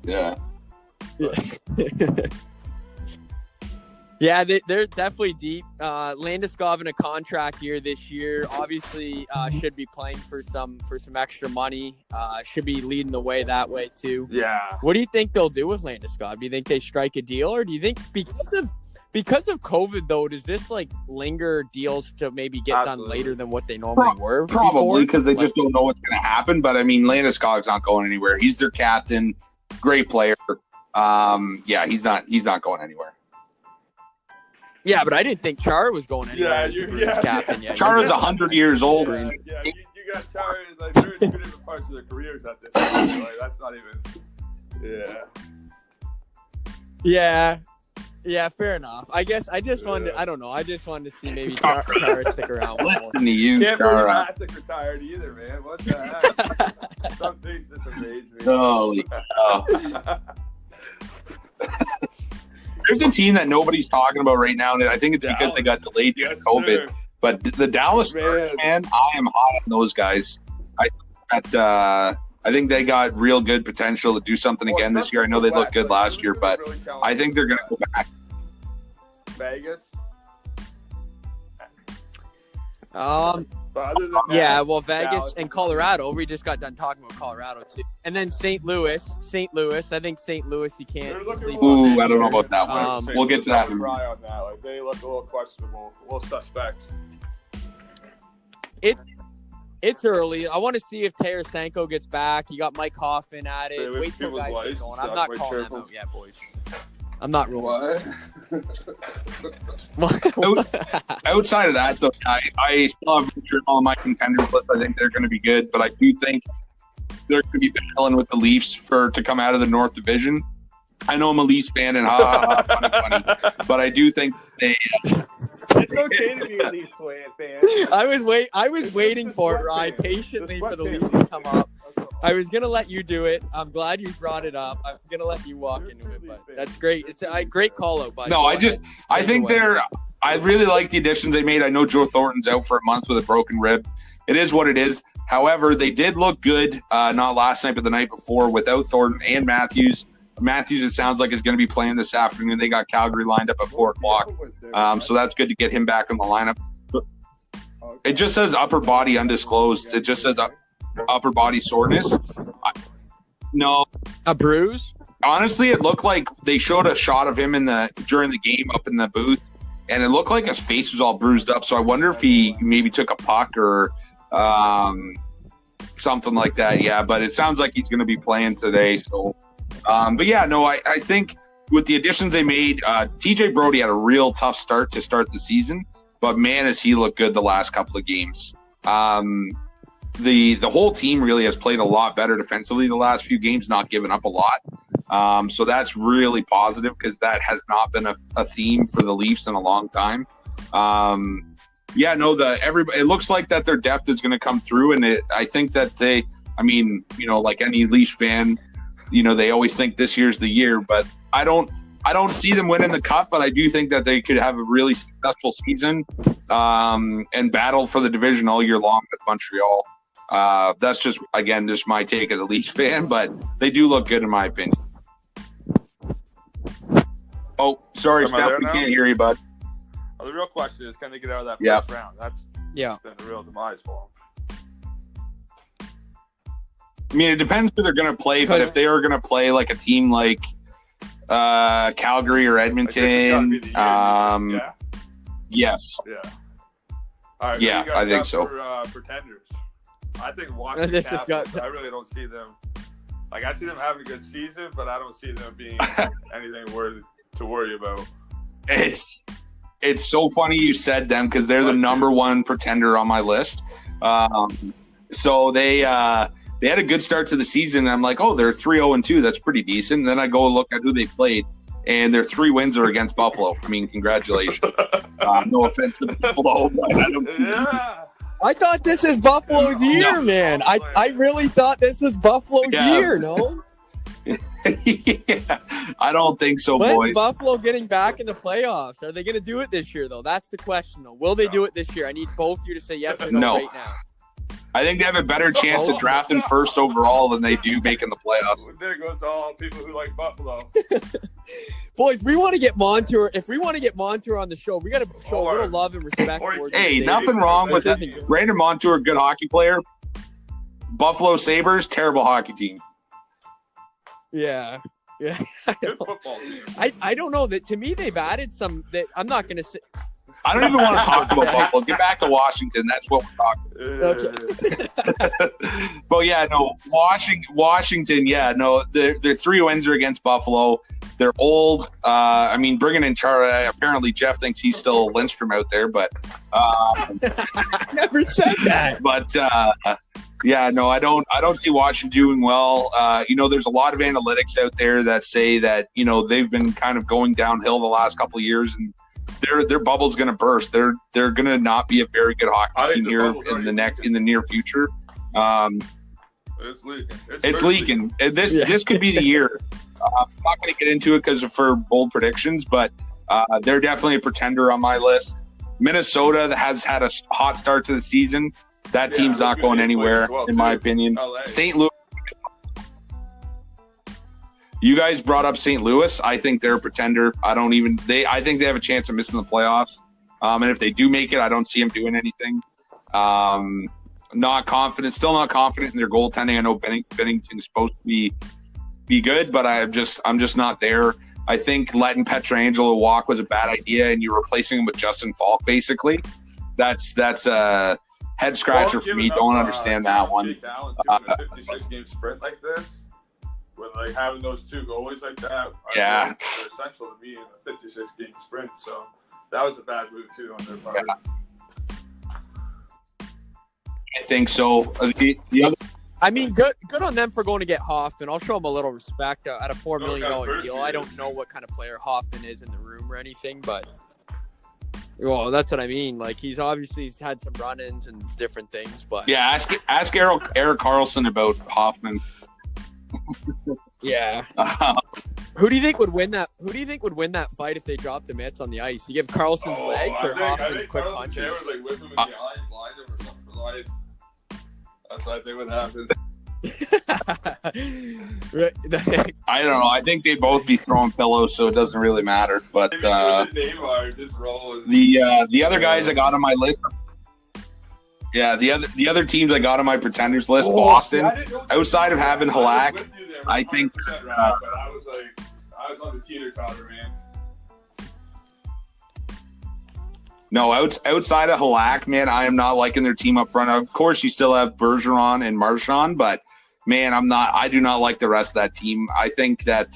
yeah. Yeah, they're definitely deep. Landeskog in a contract year this year. Obviously, should be playing for some extra money. Should be leading the way that way too. Yeah. What do you think they'll do with Landeskog? Do you think they strike a deal, or do you think because of COVID though, does this like linger deals to maybe get done later than what they normally were? Probably because they just don't know what's going to happen. But I mean, Landeskog's not going anywhere. He's their captain, great player. He's not going anywhere. Yeah, but I didn't think Chara was going anywhere. Captain. Yeah, Chara's 100 years old. You got Chara. Like, they're in two different parts of their careers at this point. Like, that's not even. Yeah. Yeah, fair enough. I guess I just wanted to, I don't know. I just wanted to see maybe Chara stick around more. Listen to you, Can't believe Hasek retired either, man. What the heck? Some things just amaze me. Holy cow. There's a team that nobody's talking about right now, and I think it's because they got delayed due to COVID. Sir. But the Dallas Stars, man, I am high on those guys. I think they got real good potential to do something again this year. I know they looked good last year, but I think they're going to go back. Vegas? Vegas Dallas. And Colorado. We just got done talking about Colorado too, and then St. Louis. I think St. Louis. You can't. Ooh, I don't know about that one. We'll get to that. On that. Like, they look a little questionable, a little suspect. It's early. I want to see if Tarasenko gets back. You got Mike Hoffman at it. Wait till guys get going. I'm not calling them out yet, boys. I'm not ruling. Outside of that, though, I still have Montreal on my contenders list. I think they're going to be good, but I do think they're going to be battling with the Leafs to come out of the North Division. I know I'm a Leafs fan and funny, but I do think they. It's okay to be a Leafs fan. I was waiting for it, Ryan, patiently for the Leafs to come up. I was gonna let you do it. I'm glad you brought it up. I was gonna let you walk into it, but that's great. It's a great call out. By I think I really like the additions they made. I know Joe Thornton's out for a month with a broken rib. It is what it is. However, they did look good, not last night, but the night before, without Thornton and Matthews. Matthews, it sounds like, is going to be playing this afternoon. They got Calgary lined up at 4:00, so that's good to get him back in the lineup. It just says upper body undisclosed. It just says upper body soreness. No, a bruise. Honestly, it looked like they showed a shot of him during the game up in the booth, and it looked like his face was all bruised up. So I wonder if he maybe took a puck or something like that. Yeah, but it sounds like he's going to be playing today. So. I think with the additions they made, TJ Brody had a real tough start to start the season, but man, has he looked good the last couple of games. The whole team really has played a lot better defensively the last few games, not giving up a lot. So that's really positive because that has not been a theme for the Leafs in a long time. It looks like that their depth is going to come through, and I think that like any Leafs fan, they always think this year's the year, but I don't see them winning the cup, but I do think that they could have a really successful season and battle for the division all year long with Montreal. That's just my take as a Leafs fan, but they do look good in my opinion. Oh, sorry, Steph, we can't hear you, bud. The real question is, can they get out of that first round? That's been the real demise for them. I mean, it depends who they're going to play, but if they are going to play like a team like Calgary or Edmonton, yes. Yeah. All right, Yeah, I think so. For pretenders, I think Washington This Capitals. has I really don't see them. Like, I see them having a good season, but I don't see them being anything worth to worry about. It's so funny you said them because they're the number one pretender on my list. So they had a good start to the season. And I'm like, oh, they're 3-0-2. That's pretty decent. And then I go look at who they played, and their 3 wins are against Buffalo. I mean, congratulations. No offense to Buffalo, but I thought this is Buffalo's year, man. I really thought this was Buffalo's year, no? Yeah, I don't think so, When's boys. Buffalo getting back in the playoffs? Are they going to do it this year, though? That's the question, though. Will they do it this year? I need both of you to say yes or no right now. I think they have a better chance of drafting first overall than they do making the playoffs. There goes all people who like Buffalo. Boys, we want to get Montour. If we want to get Montour on the show, we got to show a little love and respect. Hey, nothing wrong with that. Brandon Montour, good hockey player. Buffalo Sabres, terrible hockey team. Yeah. Good football team. I don't know that. To me, they've added some. That I'm not going to say. I don't even want to talk about Buffalo. Get back to Washington. That's what we're talking about. Okay. But yeah, no, Washington. Yeah, no, their 3 wins are against Buffalo. They're old. I mean, bringing in Chara. Apparently, Jeff thinks he's still Lindstrom out there, but I never said that. But yeah, no, I don't see Washington doing well. There's a lot of analytics out there that say that they've been kind of going downhill the last couple of years, and their bubble's going to burst. They're going to not be a very good hockey team here in the near future. It's leaking. It's leaking. This could be the year. I'm not going to get into it for bold predictions, but they're definitely a pretender on my list. Minnesota has had a hot start to the season. That team's not going anywhere, in my opinion. LA. St. Louis. You guys brought up St. Louis. I think they're a pretender. I think they have a chance of missing the playoffs. And if they do make it, I don't see them doing anything. Still not confident in their goaltending. I know Bennington's supposed to be good, but I'm just not there. I think letting Pietrangelo walk was a bad idea, and you're replacing him with Justin Falk, basically. That's a head scratcher for me. Don't understand that one. Jake Allen doing a 56-game sprint like this, with like having those 2 goalies like that, are essential to me in a 56-game sprint. So that was a bad move too on their part. I think so. The other. I mean, good on them for going to get Hoffman. I'll show them a little respect at a $4 million deal. I don't know what kind of player Hoffman is in the room or anything, but well, that's what I mean. Like, he's had some run-ins and different things, but yeah, ask Eric Carlson about Hoffman. Yeah. Who do you think would win that? Who do you think would win that fight if they dropped the mitts on the ice? You give Carlson's legs or Hoffman's quick punches? Would, like, whip him in the eye and blind him or something for life. That's what I think would happen. I don't know. I think they'd both be throwing pillows, so it doesn't really matter. But the other guys I got on my list. Yeah, the other teams I got on my pretenders list, Boston. Outside of having Halak, I think. But I was on the teeter-totter, man. No, outside of Halak, man, I am not liking their team up front. Of course, you still have Bergeron and Marchand, but man, I do not like the rest of that team. I think that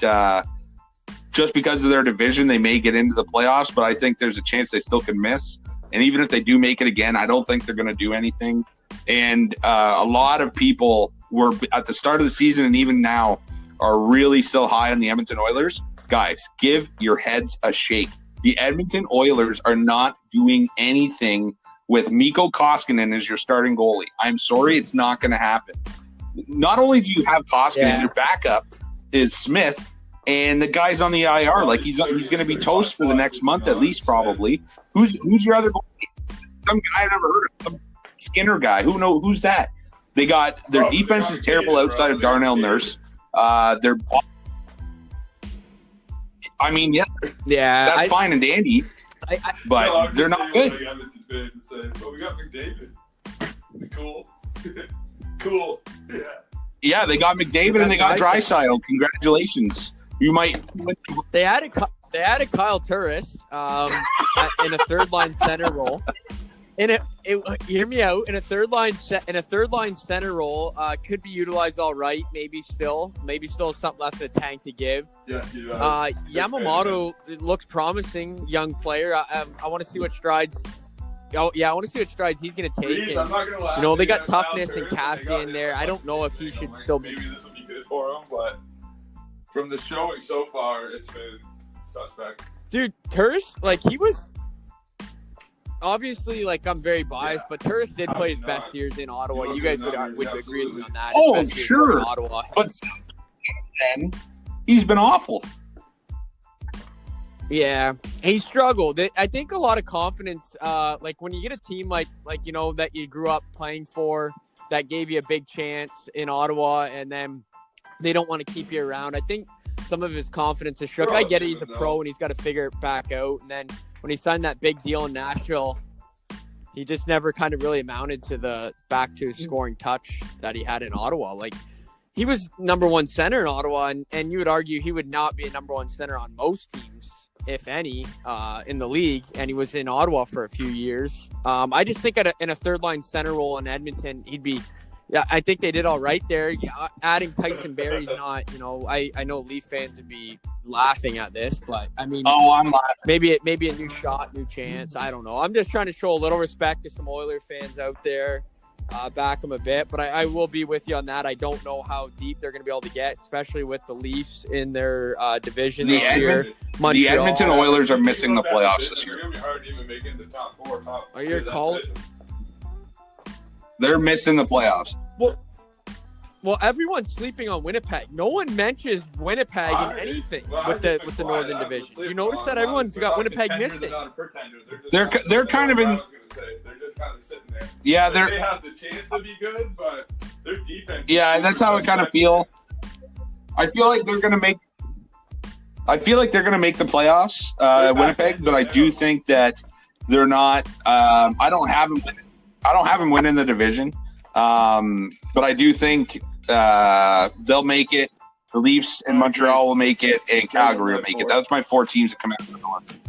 just because of their division, they may get into the playoffs, but I think there's a chance they still can miss. And even if they do make it again, I don't think they're going to do anything. And a lot of people were at the start of the season and even now are really still high on the Edmonton Oilers. Guys, give your heads a shake. The Edmonton Oilers are not doing anything with Mikko Koskinen as your starting goalie. I'm sorry, it's not going to happen. Not only do you have Koskinen, your backup is Smith, and the guy's on the IR. Like, he's going to be toast for the next month at least, probably. Who's your other goalie? Some guy I've never heard of. Some Skinner guy. Who's that? They got their defense is terrible outside of Darnell Nurse. They're. I mean, that's fine and dandy, but they're not good. We got McDavid. Cool. Cool. Yeah. Yeah, they got McDavid and they got Draisaitl. Congratulations. You might. They added Kyle Turris in a third line center role. hear me out. In a third line center role, could be utilized all right. Maybe still something left in the tank to give. Yeah, Yamamoto looks promising, young player. I want to see what strides. Oh yeah, I want to see what strides he's going to take. I'm not gonna lie. You know, they got toughness and Cassie in there. I don't know if he should still be. Maybe this will be good for him, but from the showing so far, it's been suspect. Dude, Turris, like he was. Obviously, like I'm very biased, but Turris did play his best years in Ottawa. You guys would agree with me on that. Oh, sure. Ottawa. But then he's been awful. Yeah, he struggled. I think a lot of confidence, like when you get a team like you know that you grew up playing for, that gave you a big chance in Ottawa, and then they don't want to keep you around. I think some of his confidence is shook. I get it; he's a pro and he's got to figure it back out. And then when he signed that big deal in Nashville, he just never kind of really amounted to back to his scoring touch that he had in Ottawa. Like he was number one center in Ottawa, and you would argue he would not be a number one center on most teams, if any, in the league, and he was in Ottawa for a few years. I just think in a third-line center role in Edmonton, he'd be – yeah, I think they did all right there. Yeah, adding Tyson Barrie's not – you know, I know Leaf fans would be laughing at this, but, I mean – I'm laughing. Maybe a new shot, new chance. I don't know. I'm just trying to show a little respect to some Oilers fans out there. Back them a bit, but I will be with you on that. I don't know how deep they're going to be able to get, especially with the Leafs in their division this year. The Edmonton Oilers are missing the playoffs this year. It's going to be hard to even make it into top four. Are you calling? They're missing the playoffs. Well, everyone's sleeping on Winnipeg. No one mentions Winnipeg in anything with the Northern Division. You notice that everyone's got Winnipeg missing. They're kind of in. They're just kind of sitting there. Yeah, they have the chance to be good, but their defense. Yeah, that's how I kind of feel. I feel like they're gonna make the playoffs, Winnipeg, but I do think that they're not. I don't have them winning the division, but I do think they'll make it. The Leafs and Montreal will make it, and Calgary will make it. That's my 4 teams that come out of the North.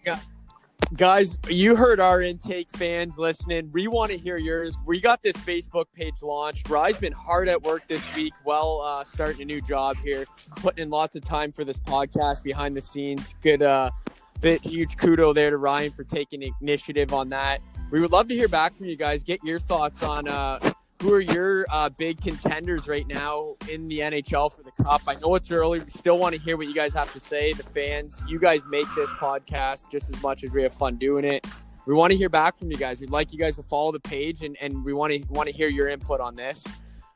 Yeah. Guys, you heard our intake, fans listening. We want to hear yours. We got this Facebook page launched. Rye's been hard at work this week, starting a new job here, putting in lots of time for this podcast behind the scenes. Good, huge kudo there to Ryan for taking initiative on that. We would love to hear back from you guys. Get your thoughts on who are your big contenders right now in the NHL for the Cup. I know it's early. We still want to hear what you guys have to say, the fans. You guys make this podcast just as much as we have fun doing it. We want to hear back from you guys. We'd like you guys to follow the page, and we want to hear your input on this.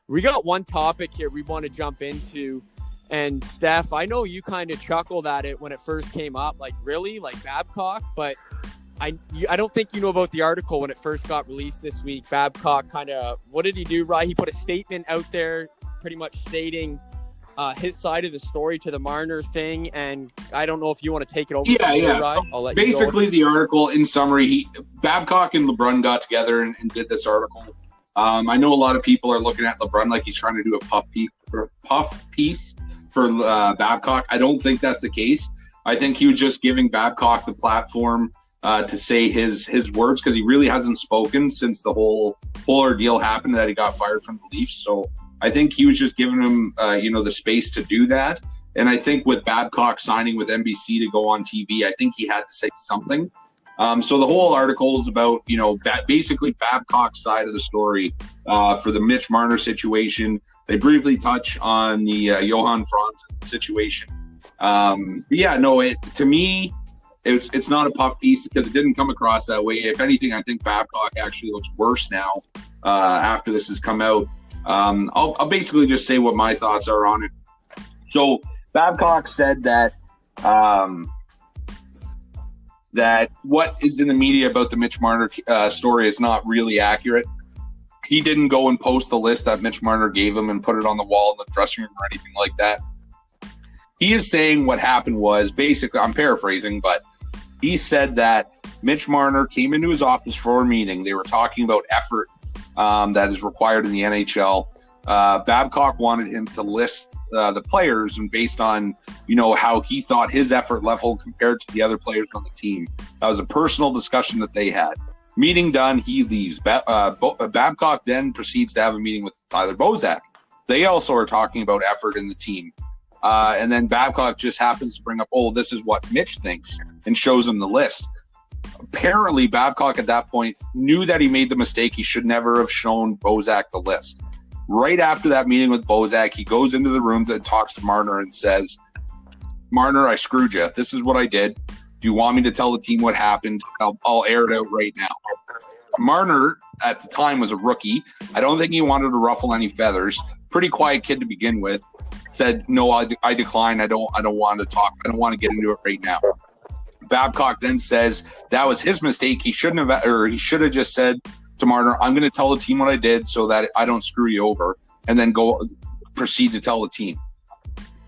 We got one topic here we want to jump into. And, Steph, I know you kind of chuckled at it when it first came up. Like, really? Like Babcock? But I don't think you know about the article when it first got released this week. Babcock kind of, what did he do, right? He put a statement out there pretty much stating his side of the story to the Marner thing, and I don't know if you want to take it over. Yeah. I'll let basically, the article, in summary, Babcock and LeBrun got together and did this article. I know a lot of people are looking at LeBrun like he's trying to do a puff piece for Babcock. I don't think that's the case. I think he was just giving Babcock the platform to say his words, because he really hasn't spoken since the whole ordeal happened that he got fired from the Leafs. So I think he was just giving him, the space to do that. And I think with Babcock signing with NBC to go on TV, I think he had to say something. So the whole article is about, basically Babcock's side of the story for the Mitch Marner situation. They briefly touch on the Johan Franzen situation. To me, it's not a puff piece because it didn't come across that way. If anything, I think Babcock actually looks worse now after this has come out. I'll basically just say what my thoughts are on it. So Babcock said that that what is in the media about the Mitch Marner story is not really accurate. He didn't go and post the list that Mitch Marner gave him and put it on the wall in the dressing room or anything like that. He is saying what happened was, basically, I'm paraphrasing, but he said that Mitch Marner came into his office for a meeting. They were talking about effort that is required in the NHL. Babcock wanted him to list the players and based on, you know, how he thought his effort level compared to the other players on the team. That was a personal discussion that they had. Meeting done, he leaves. Babcock then proceeds to have a meeting with Tyler Bozak. They also are talking about effort in the team. And then Babcock just happens to bring up, oh, this is what Mitch thinks, and shows him the list. Apparently, Babcock at that point knew that he made the mistake. He should never have shown Bozak the list. Right after that meeting with Bozak, he goes into the room and talks to Marner and says, Marner, I screwed you. This is what I did. Do you want me to tell the team what happened? I'll air it out right now. Marner, at the time, was a rookie. I don't think he wanted to ruffle any feathers. Pretty quiet kid to begin with. Said, no, I decline. I don't want to talk. I don't want to get into it right now. Babcock then says that was his mistake. He should have just said to Marner, I'm going to tell the team what I did so that I don't screw you over, and then proceed to tell the team.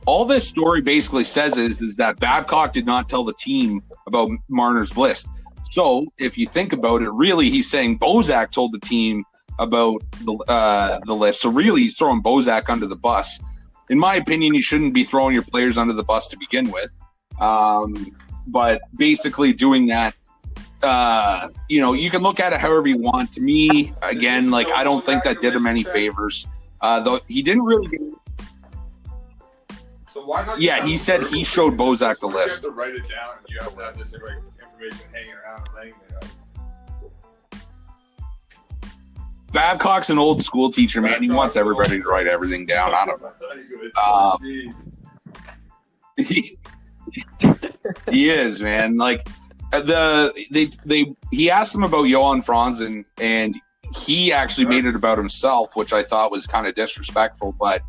All this story basically says is that Babcock did not tell the team about Marner's list. So if you think about it, really he's saying Bozak told the team about the list. So really he's throwing Bozak under the bus. In my opinion, you shouldn't be throwing your players under the bus to begin with. But basically doing that, you know, you can look at it however you want. To me, again, like, I don't think that did him any favors. Though he didn't really. So why not? Yeah, he said he showed Bozak the list. You have to write it down, and you have to have this information hanging around and laying there. Babcock's an old school teacher, man. He wants everybody to write everything down. I don't know. He is, man. Like he asked him about Johan Franzen, and he actually made it about himself, which I thought was kind of disrespectful. But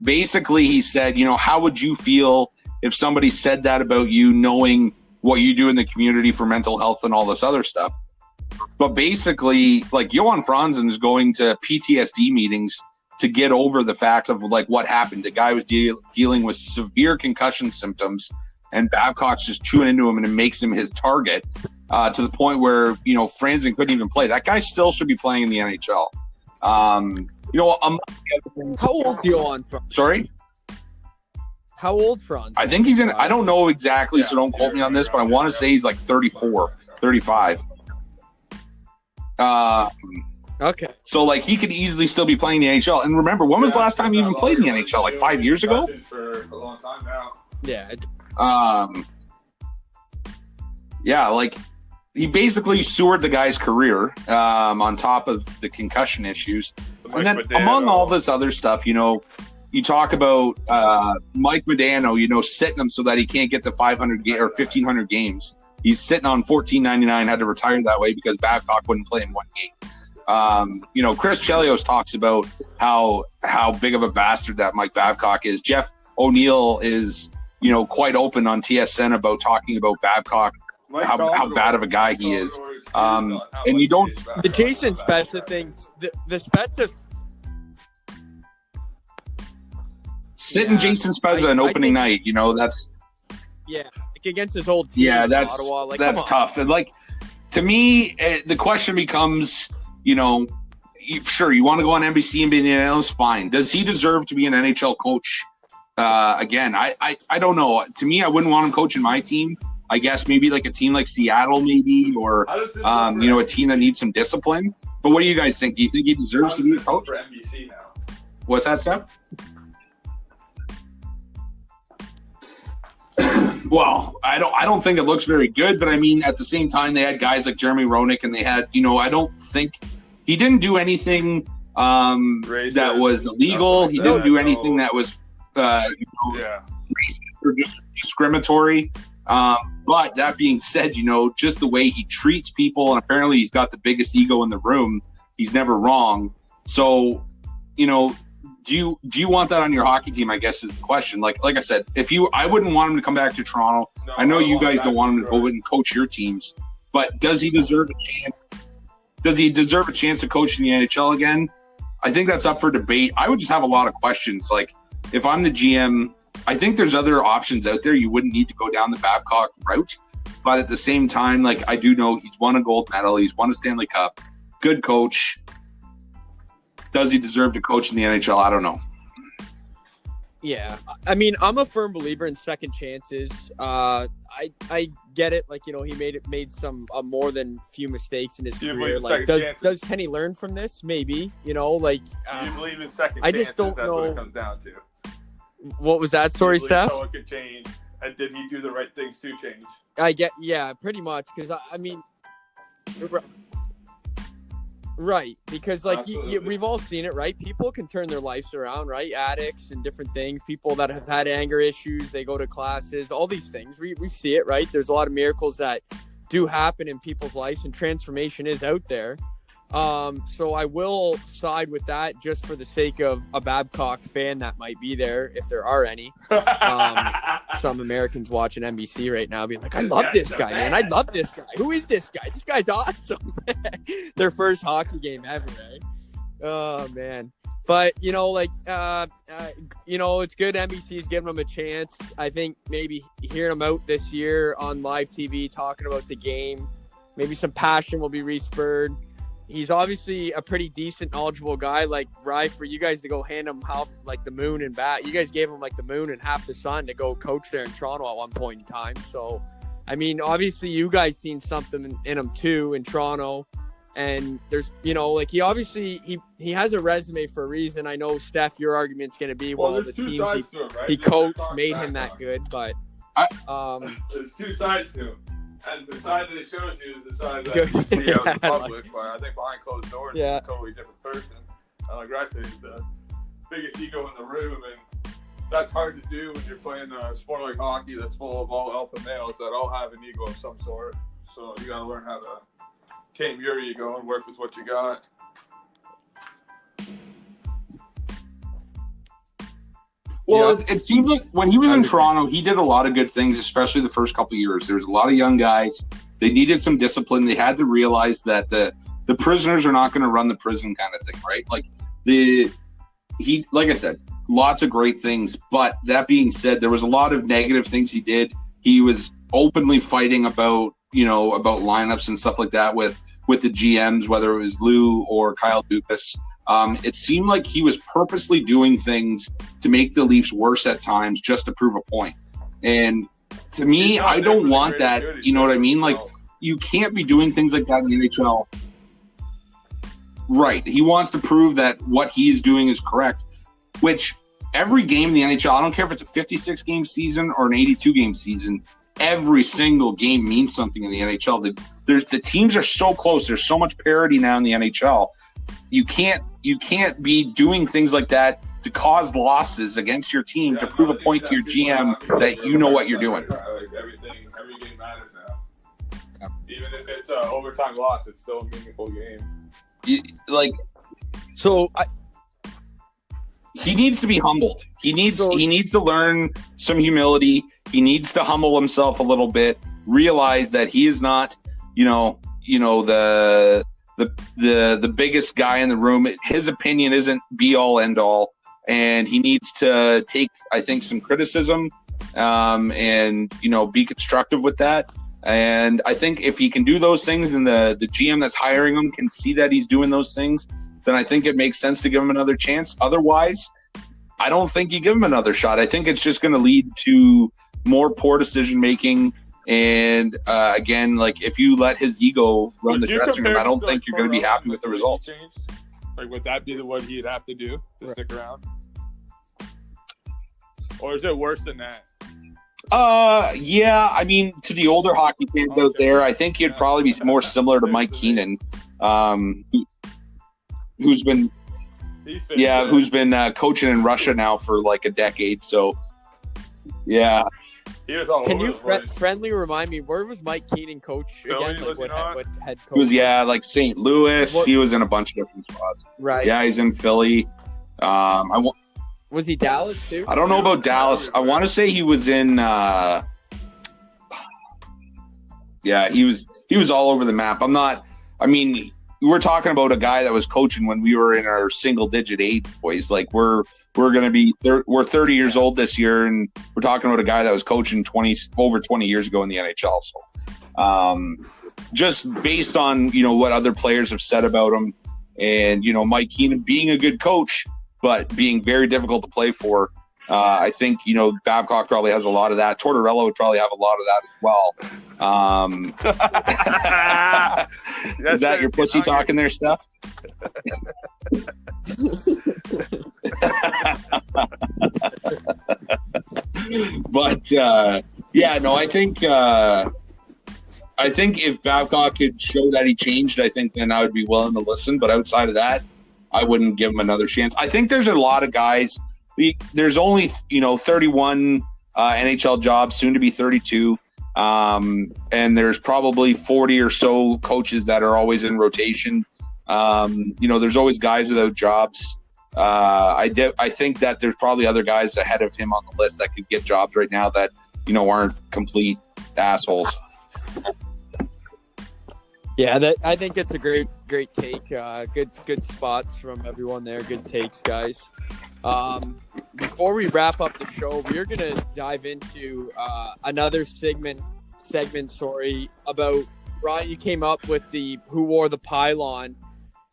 basically, he said, you know, how would you feel if somebody said that about you, knowing what you do in the community for mental health and all this other stuff? But basically, like, Johan Franzen is going to PTSD meetings to get over the fact of, like, what happened. The guy was dealing with severe concussion symptoms, and Babcock's just chewing into him, and it makes him his target to the point where, you know, Franzen couldn't even play. That guy still should be playing in the NHL. You know, how old's Johan Franzen? Sorry? How old Franzen? I think he's in, I don't know exactly, so don't quote me on this, but I want to say he's like 34, 35. Okay. So, like, he could easily still be playing the NHL. And remember, when was the last time he even played in the NHL? Like 5 years ago? For a long time now. Yeah. Yeah, like, he basically sewered the guy's career on top of the concussion issues. And then among all this other stuff, you know, you talk about Mike Modano, you know, sitting him so that he can't get to 500 or 1,500 games. He's sitting on $14.99, had to retire that way because Babcock wouldn't play in one game. You know, Chris Chelios talks about how big of a bastard that Mike Babcock is. Jeff O'Neill is, you know, quite open on TSN about talking about Babcock, how bad of a guy he is. And you don't... The Jason Spezza thing, the Spezza... Sitting Jason Spezza an opening night, you know, that's... Yeah, like against his old team. Yeah, that's Ottawa. Like, that's tough. And, like, to me, the question becomes, you know, sure, you want to go on NBC and be an analyst, fine. Does he deserve to be an NHL coach? Again, I don't know. To me, I wouldn't want him coaching my team. I guess maybe like a team like Seattle, maybe, or you know, a team that needs some discipline. But what do you guys think? Do you think he deserves to be a coach for NBC now? What's that, Steph? Well, I don't think it looks very good, but I mean, at the same time, they had guys like Jeremy Roenick, and they had, you know, I don't think he didn't do anything that was illegal. He didn't do anything that was racist or just discriminatory. But that being said, you know, just the way he treats people, and apparently he's got the biggest ego in the room. He's never wrong. So, you know, do you want that on your hockey team, I guess, is the question. Like I said, I wouldn't want him to come back to Toronto. No, I know you guys don't want him to go and coach your teams, but does he deserve a chance? Does he deserve a chance to coach in the NHL again? I think that's up for debate. I would just have a lot of questions. Like, if I'm the GM, I think there's other options out there. You wouldn't need to go down the Babcock route. But at the same time, like, I do know he's won a gold medal. He's won a Stanley Cup. Good coach. Does he deserve to coach in the NHL? I don't know. Yeah, I mean, I'm a firm believer in second chances. I get it. Like, he made some more than few mistakes in his career. Like, does Kenny learn from this? Maybe. Do you believe in second chances? I just don't that's know what it comes down to. What was that? Sorry, Steph. Someone could change, and did he do the right things to change? Yeah, pretty much. Because I mean. Right, because we've all seen it, right? People can turn their lives around, right? Addicts and different things. People that have had anger issues, they go to classes, all these things. We see it, right? There's a lot of miracles that do happen in people's lives, and transformation is out there. So I will side with that just for the sake of a Babcock fan that might be there, if there are any. Some Americans watching NBC right now being like, I love this guy, man. I love this guy. Who is this guy? This guy's awesome. Their first hockey game ever, right? Oh, man. But, it's good NBC's giving him a chance. I think maybe hearing him out this year on live TV talking about the game, maybe some passion will be respurred. He's obviously a pretty decent, knowledgeable guy. Like, Rye, for you guys to go hand him the moon and bat. You guys gave him the moon and half the sun to go coach there in Toronto at one point in time. So, I mean, obviously you guys seen something in him too in Toronto. And there's, he obviously, he has a resume for a reason. I know, Steph, your argument's going to be, the teams he coached made him that good. But there's two sides to him. And the side that it shows you is the side that you see out in public. But I think behind closed doors, he's a totally different person. Like I said, he's the biggest ego in the room, and that's hard to do when you're playing a sport like hockey that's full of all alpha males that all have an ego of some sort. So you got to learn how to tame your ego and work with what you got. Well, it seemed like when he was in Toronto, he did a lot of good things, especially the first couple of years. There was a lot of young guys. They needed some discipline. They had to realize that the prisoners are not going to run the prison kind of thing, right? Like like I said, lots of great things. But that being said, there was a lot of negative things he did. He was openly fighting about lineups and stuff like that with the GMs, whether it was Lou or Kyle Dubas. It seemed like he was purposely doing things to make the Leafs worse at times just to prove a point. And to me, I don't want that. You know what I mean? Like, you can't be doing things like that in the NHL. Right. He wants to prove that what he is doing is correct, which every game in the NHL, I don't care if it's a 56-game season or an 82-game season, every single game means something in the NHL. The teams are so close. There's so much parity now in the NHL. You can't be doing things like that to cause losses against your team to prove a point to your GM that you know what you're doing. Every game matters now. Even if it's an overtime loss, it's still a meaningful game. He needs to be humbled. He needs to learn some humility. He needs to humble himself a little bit. Realize that he is not, the biggest guy in the room. His opinion isn't be all end all, and he needs to take, I think, some criticism, and be constructive with that. And I think if he can do those things, and the GM that's hiring him can see that he's doing those things, then I think it makes sense to give him another chance. Otherwise, I don't think you give him another shot. I think it's just going to lead to more poor decision making. And again, if you let his ego run the dressing room, I don't think you're going to be happy with the results. Would that be what he'd have to do to stick around? Or is it worse than that? Yeah. I mean, to the older hockey fans out there, I think he'd probably be more similar to Mike Keenan, who's been coaching in Russia now for a decade. So, yeah. Can you friendly remind me, where was Mike Keenan coach again? What head coach? He was St. Louis. He was in a bunch of different spots. Right. Yeah, he's in Philly. Was he Dallas too? I don't know about Dallas. I want to say he was in. He was all over the map. We're talking about a guy that was coaching when we were in our single-digit age, boys. We're going to be we're 30 years old this year, and we're talking about a guy that was coaching over 20 years ago in the NHL. So, just based on what other players have said about him, and Mike Keenan being a good coach, but being very difficult to play for. I think, Babcock probably has a lot of that. Tortorella would probably have a lot of that as well. Is that your pussy talking there, Steph? But, I think if Babcock could show that he changed, I think then I would be willing to listen. But outside of that, I wouldn't give him another chance. I think there's a lot of guys. There's only 31 NHL jobs, soon to be 32, and there's probably 40 or so coaches that are always in rotation. There's always guys without jobs. I think that there's probably other guys ahead of him on the list that could get jobs right now that aren't complete assholes. Yeah, I think it's a great take. Good spots from everyone there. Good takes, guys. Before we wrap up the show, we're gonna dive into another segment. Sorry, about Ryan. You came up with the who wore the pylon,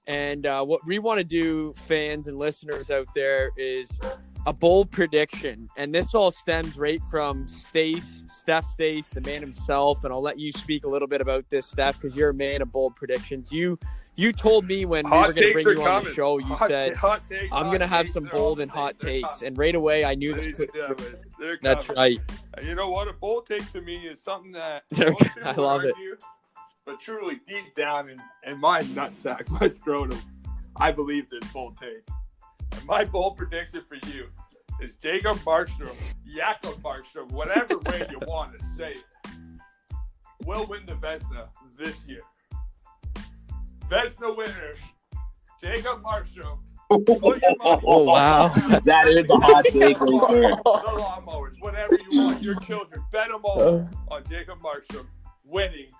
and what we want to do, fans and listeners out there, is a bold prediction, and this all stems right from Steph Stace, the man himself, and I'll let you speak a little bit about this, Steph, because you're a man of bold predictions. You told me when we were going to bring you on the show, you said, I'm going to have some bold and hot takes, and right away I knew that's right. And you know what? A bold take to me is something that I love it. But truly, deep down in my nutsack, my scrotum, I believe this bold take. And my bold prediction for you is Jacob Markstrom, whatever way you want to say it, will win the Vezina this year. Vezina winner, Jacob Markstrom. Oh, wow. That is a hot take right there. The lawnmowers, whatever you want, your children, bet them all on Jacob Markstrom winning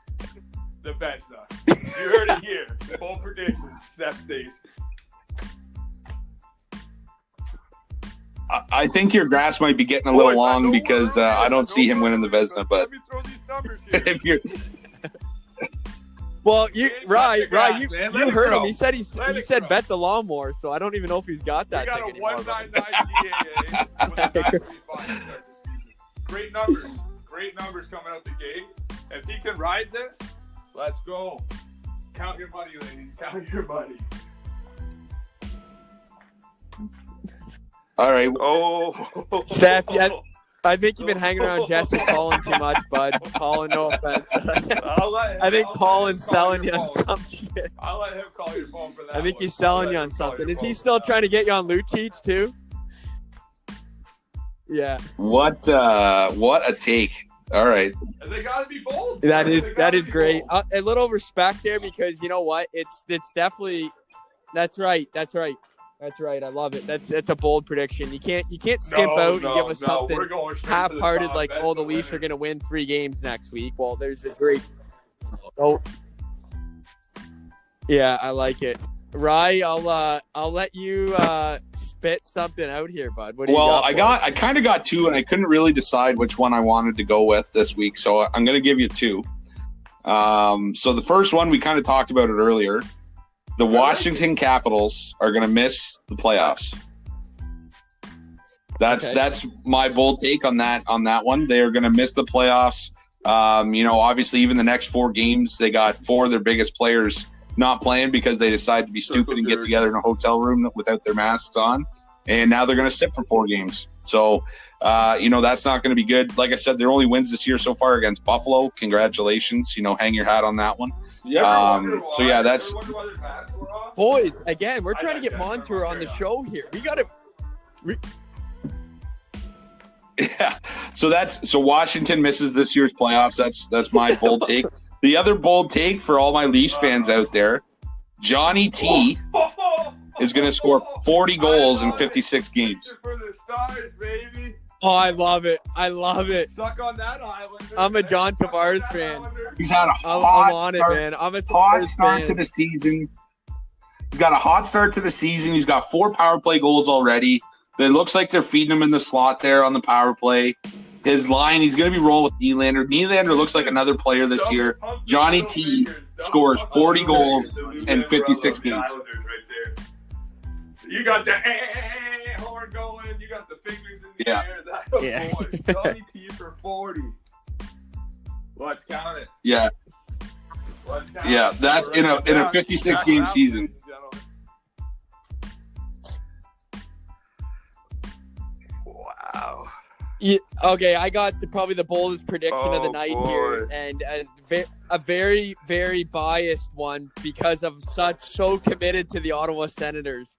the Vezina. You heard it here. Bold predictions, Steph Stace. I think your grass might be getting a little long because I don't see him winning the Vezina. But let me throw these numbers here. if you're, well, you heard him. He said bet the lawnmower, so I don't even know if he's got that. We got thing a 199 GAA with a 935 to start the season. Great numbers coming out the gate. If he can ride this, let's go. Count your money, ladies. Count your money. all right. Oh, Steph, yeah, I think you've been hanging around Jesse Colin too much, bud. Colin, no offense. I think Colin's selling you on some shit. I'll let him call your phone for that. I think he's selling you on something. Is he still trying to get you on Lucic too? Yeah. What a take. All right. And they got to be bold. That is great. A little respect there, because you know what? It's definitely. That's right. I love it. It's a bold prediction. You can't skimp out and give us something half-hearted like, oh, the Leafs are going to win 3 games next week. Well, there's a great. Oh. Yeah, I like it. Rye, I'll let you spit something out here, bud. What do you got? I kind of got 2, and I couldn't really decide which one I wanted to go with this week, so I'm going to give you 2. So the first one, we kind of talked about it earlier. The Washington Capitals are going to miss the playoffs. That's my bold take on that one. They are going to miss the playoffs. Obviously, even the next 4 games, they got 4 of their biggest players not playing because they decided to be stupid and get together in a hotel room without their masks on. And now they're going to sit for 4 games. So, that's not going to be good. Like I said, their only wins this year so far against Buffalo. Congratulations. Hang your hat on that one. That's boys. Again, we're trying to get Montour on the show here. We got to. Yeah. So Washington misses this year's playoffs. That's my bold take. The other bold take for all my Leafs fans out there: Johnny T is going to score 40 goals in 56 games. For the Stars, baby. Oh, I love it. Suck on that island. I'm a John Tavares fan. He's had a hot start to the season. He's got a hot start to the season. He's got 4 power play goals already. It looks like they're feeding him in the slot there on the power play. His line, he's going to be rolling with Nylander. Nylander looks like another player this year. Johnny T scores 40 goals in 56 games. You got the horn going. You got the fingers in the Yeah. Yeah. Johnny T for 40. Let's count it. Yeah. Yeah, that's in a 56 game season. Wow. Yeah, okay, I got probably the boldest prediction of the night here, and a very, very biased one because I'm so committed to the Ottawa Senators.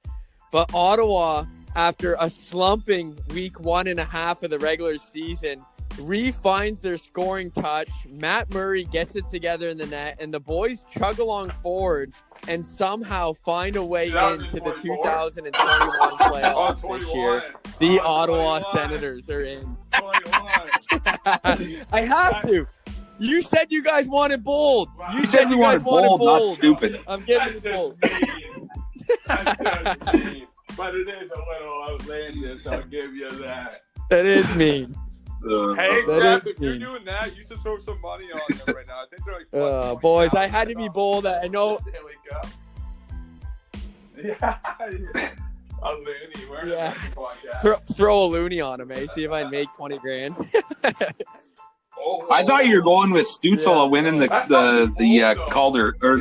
But Ottawa, after a slumping week 1.5 of the regular season, refines their scoring touch. Matt Murray gets it together in the net, and the boys chug along forward and somehow find a way into the 2021 playoffs this year. The Ottawa Senators are in. I have to. You said you guys wanted bold. You said you guys wanted bold. Not stupid. I'm giving you bold. That's just mean. But it is a little outlandish, I'll give you that. That is mean. Hey, Jeff, if you're doing that, you should throw some money on them right now. I think they're like boys, I had to be bold. I know. Yeah. A loony. Yeah. Throw a loony on him, eh? See if I can make 20 grand. I thought you were going with Stützle winning the Calder or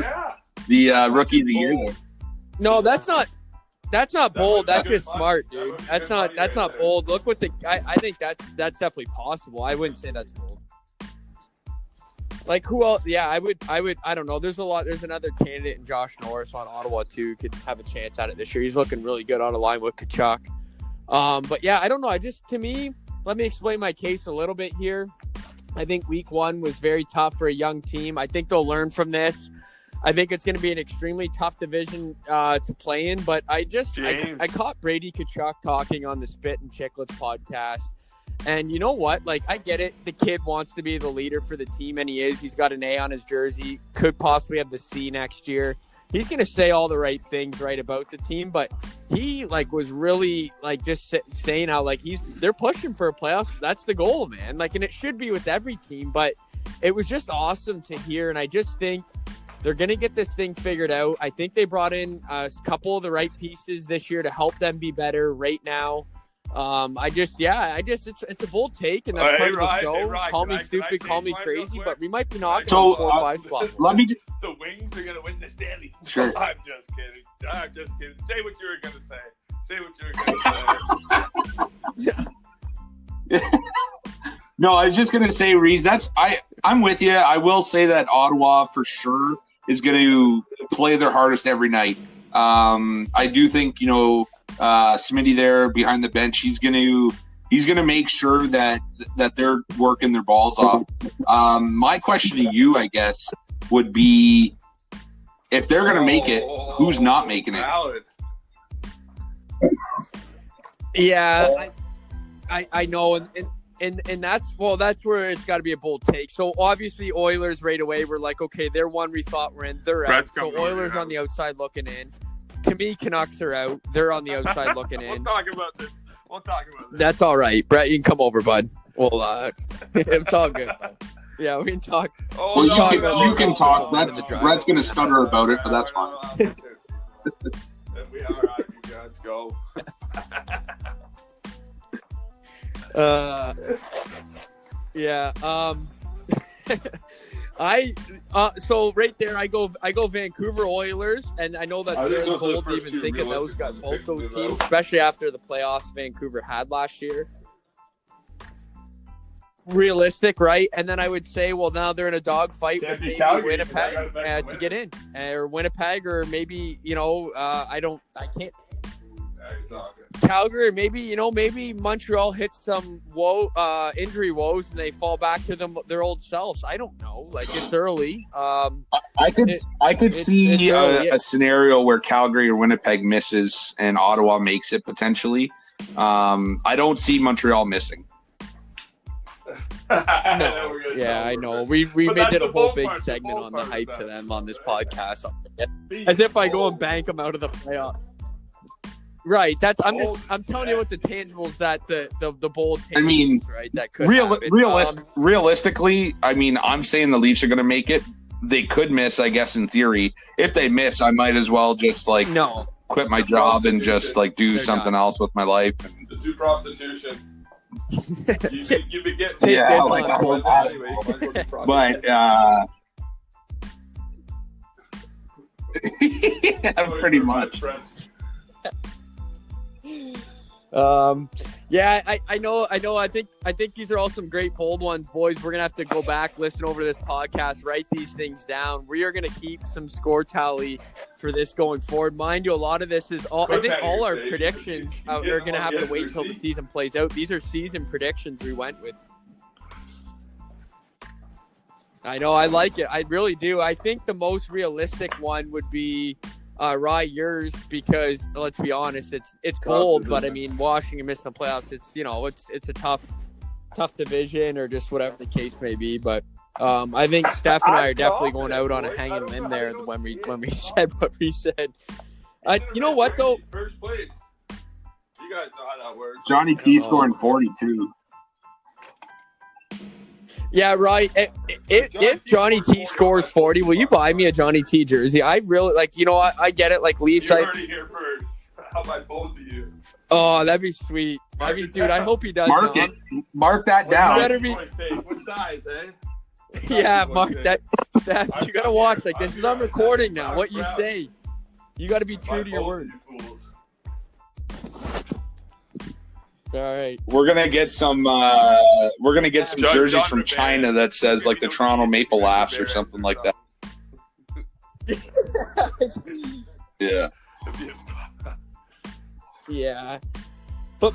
the Rookie of the Year. Though. No, that's not bold. That's just smart, dude. That's not bold. Look what I think that's definitely possible. I wouldn't say that's bold. Like who else? Yeah, I would. I don't know. There's another candidate in Josh Norris on Ottawa too. Could have a chance at it this year. He's looking really good on a line with Tkachuk. But yeah, I don't know. To me, let me explain my case a little bit here. I think week 1 was very tough for a young team. I think they'll learn from this. I think it's going to be an extremely tough division to play in, but I caught Brady Tkachuk talking on the Spit and Chicklets podcast, and you know what? Like, I get it. The kid wants to be the leader for the team, and he is. He's got an A on his jersey, could possibly have the C next year. He's going to say all the right things right about the team, but he was really just saying how they're pushing for a playoffs. That's the goal, man. And it should be with every team, but it was just awesome to hear, and I just think they're going to get this thing figured out. I think they brought in a couple of the right pieces this year to help them be better right now. It's a bold take, and that's part of the show. Call me stupid, call me crazy, but we might be knocking on the 4 or 5 spot. The Wings are going to win the Stanley. Sure. I'm just kidding. Say what you were going to say. No, I was just going to say, Reese, I'm with you. I will say that Ottawa for sure is going to play their hardest every night. I do think, Smitty there behind the bench, he's going to make sure that they're working their balls off. My question to you, I guess, would be if they're going to make it, who's not making it? Valid. Yeah, I know, and that's where it's got to be a bold take. So obviously Oilers right away were like, okay, they're one we thought were in, they're out. So Oilers on the outside looking in. To me, Canucks are out. They're on the outside looking in. We'll talk about this. That's all right, Brett. You can come over, bud. Well, it's all good. Bud. Yeah, we can talk. You can talk. Brett's going to stutter about it, but that's fine. We are out of you guys. Go. Yeah. So right there, I go Vancouver Oilers, and I know that they're bold to even think of both those teams, especially after the playoffs Vancouver had last year. Realistic, right? And then I would say, well, now they're in a dogfight with maybe Winnipeg to get in, or Winnipeg, or maybe I can't. Calgary, maybe Montreal hits some injury woes and they fall back to their old selves. I don't know. It's early. I could see a scenario where Calgary or Winnipeg misses and Ottawa makes it potentially. I don't see Montreal missing. No. Yeah, I know. We did a whole big segment on the hype to them on this podcast. As if I go and bank them out of the playoff. Right. I'm telling you what the tangibles that the bold tangibles, right? That could happen. Realistically, I'm saying the Leafs are going to make it. They could miss, I guess, in theory. If they miss, I might as well just no. quit my job and just do something else with my life. Just do prostitution. You've been getting Yeah, this like one. the whole anyway, might as well be proud. But yeah, pretty much. Yeah, I know. I think these are all some great bold ones, boys. We're gonna have to go back, listen over this podcast, write these things down. We are gonna keep some score tally for this going forward. Mind you, a lot of this is all. I think all our predictions are gonna have to wait until the season plays out. These are season predictions we went with. I know. I like it. I really do. I think the most realistic one would be Rye, yours, because let's be honest, it's bold, but I mean, Washington missed the playoffs. It's a tough division, or just whatever the case may be. But I think Steph and I are definitely going out on a hanging limb there when we said what we said. You know what though? First place. You guys know how that works. Johnny T scoring 42. Yeah, right. If Johnny T scores 40, will you buy me a Johnny T jersey? I really I get it. Like Leafs, You heard it here first. How about both of you? Oh, that'd be sweet. I mean, dude, I hope he does. Mark it. Mark that down. Better be. What size, eh? Yeah, Mark that. Steph, you gotta watch. Like, this is on recording now. What you say, you gotta be true to your word. All right. We're gonna get some. Jerseys from China that says like the Toronto Maple Laughs or something like that. Yeah. Yeah. But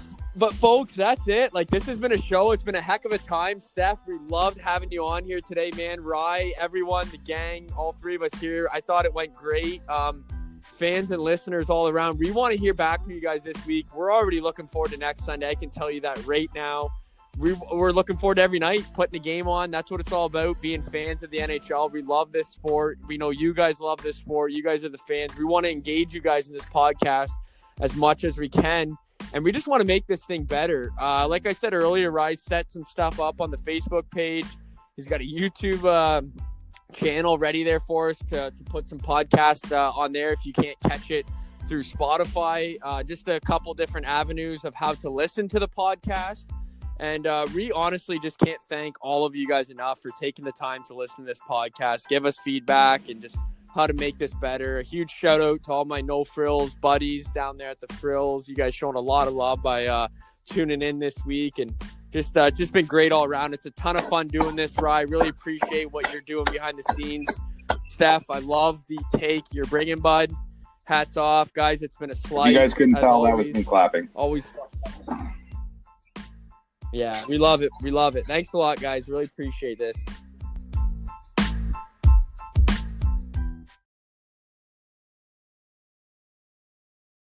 folks, that's it. Like, this has been a show. It's been a heck of a time. Steph, we loved having you on here today, man. Rye, everyone, the gang, all three of us here. I thought it went great. Fans and listeners all around, we want to hear back from you guys this week. We're already looking forward to next Sunday. I can tell you that right now. We're looking forward to every night, putting a game on. That's what it's all about, being fans of the NHL. We love this sport. We know you guys love this sport. You guys are the fans. We want to engage you guys in this podcast as much as we can. And we just want to make this thing better. Like I said earlier, Rye set some stuff up on the Facebook page. He's got a YouTube channel ready there for us to put some podcasts on there if you can't catch it through Spotify. Just a couple different avenues of how to listen to the podcast. And we honestly just can't thank all of you guys enough for taking the time to listen to this podcast, give us feedback, and just how to make this better. A huge shout out to all my No Frills buddies down there at the Frills. You guys showing a lot of love by tuning in this week, and just been great all around. It's a ton of fun doing this, Rye. Really appreciate what you're doing behind the scenes. Steph, I love the take you're bringing, bud. Hats off, guys. It's been a slice. You guys couldn't tell always. that was me clapping. Always fun. Yeah, we love it. We love it. Thanks a lot, guys. Really appreciate this.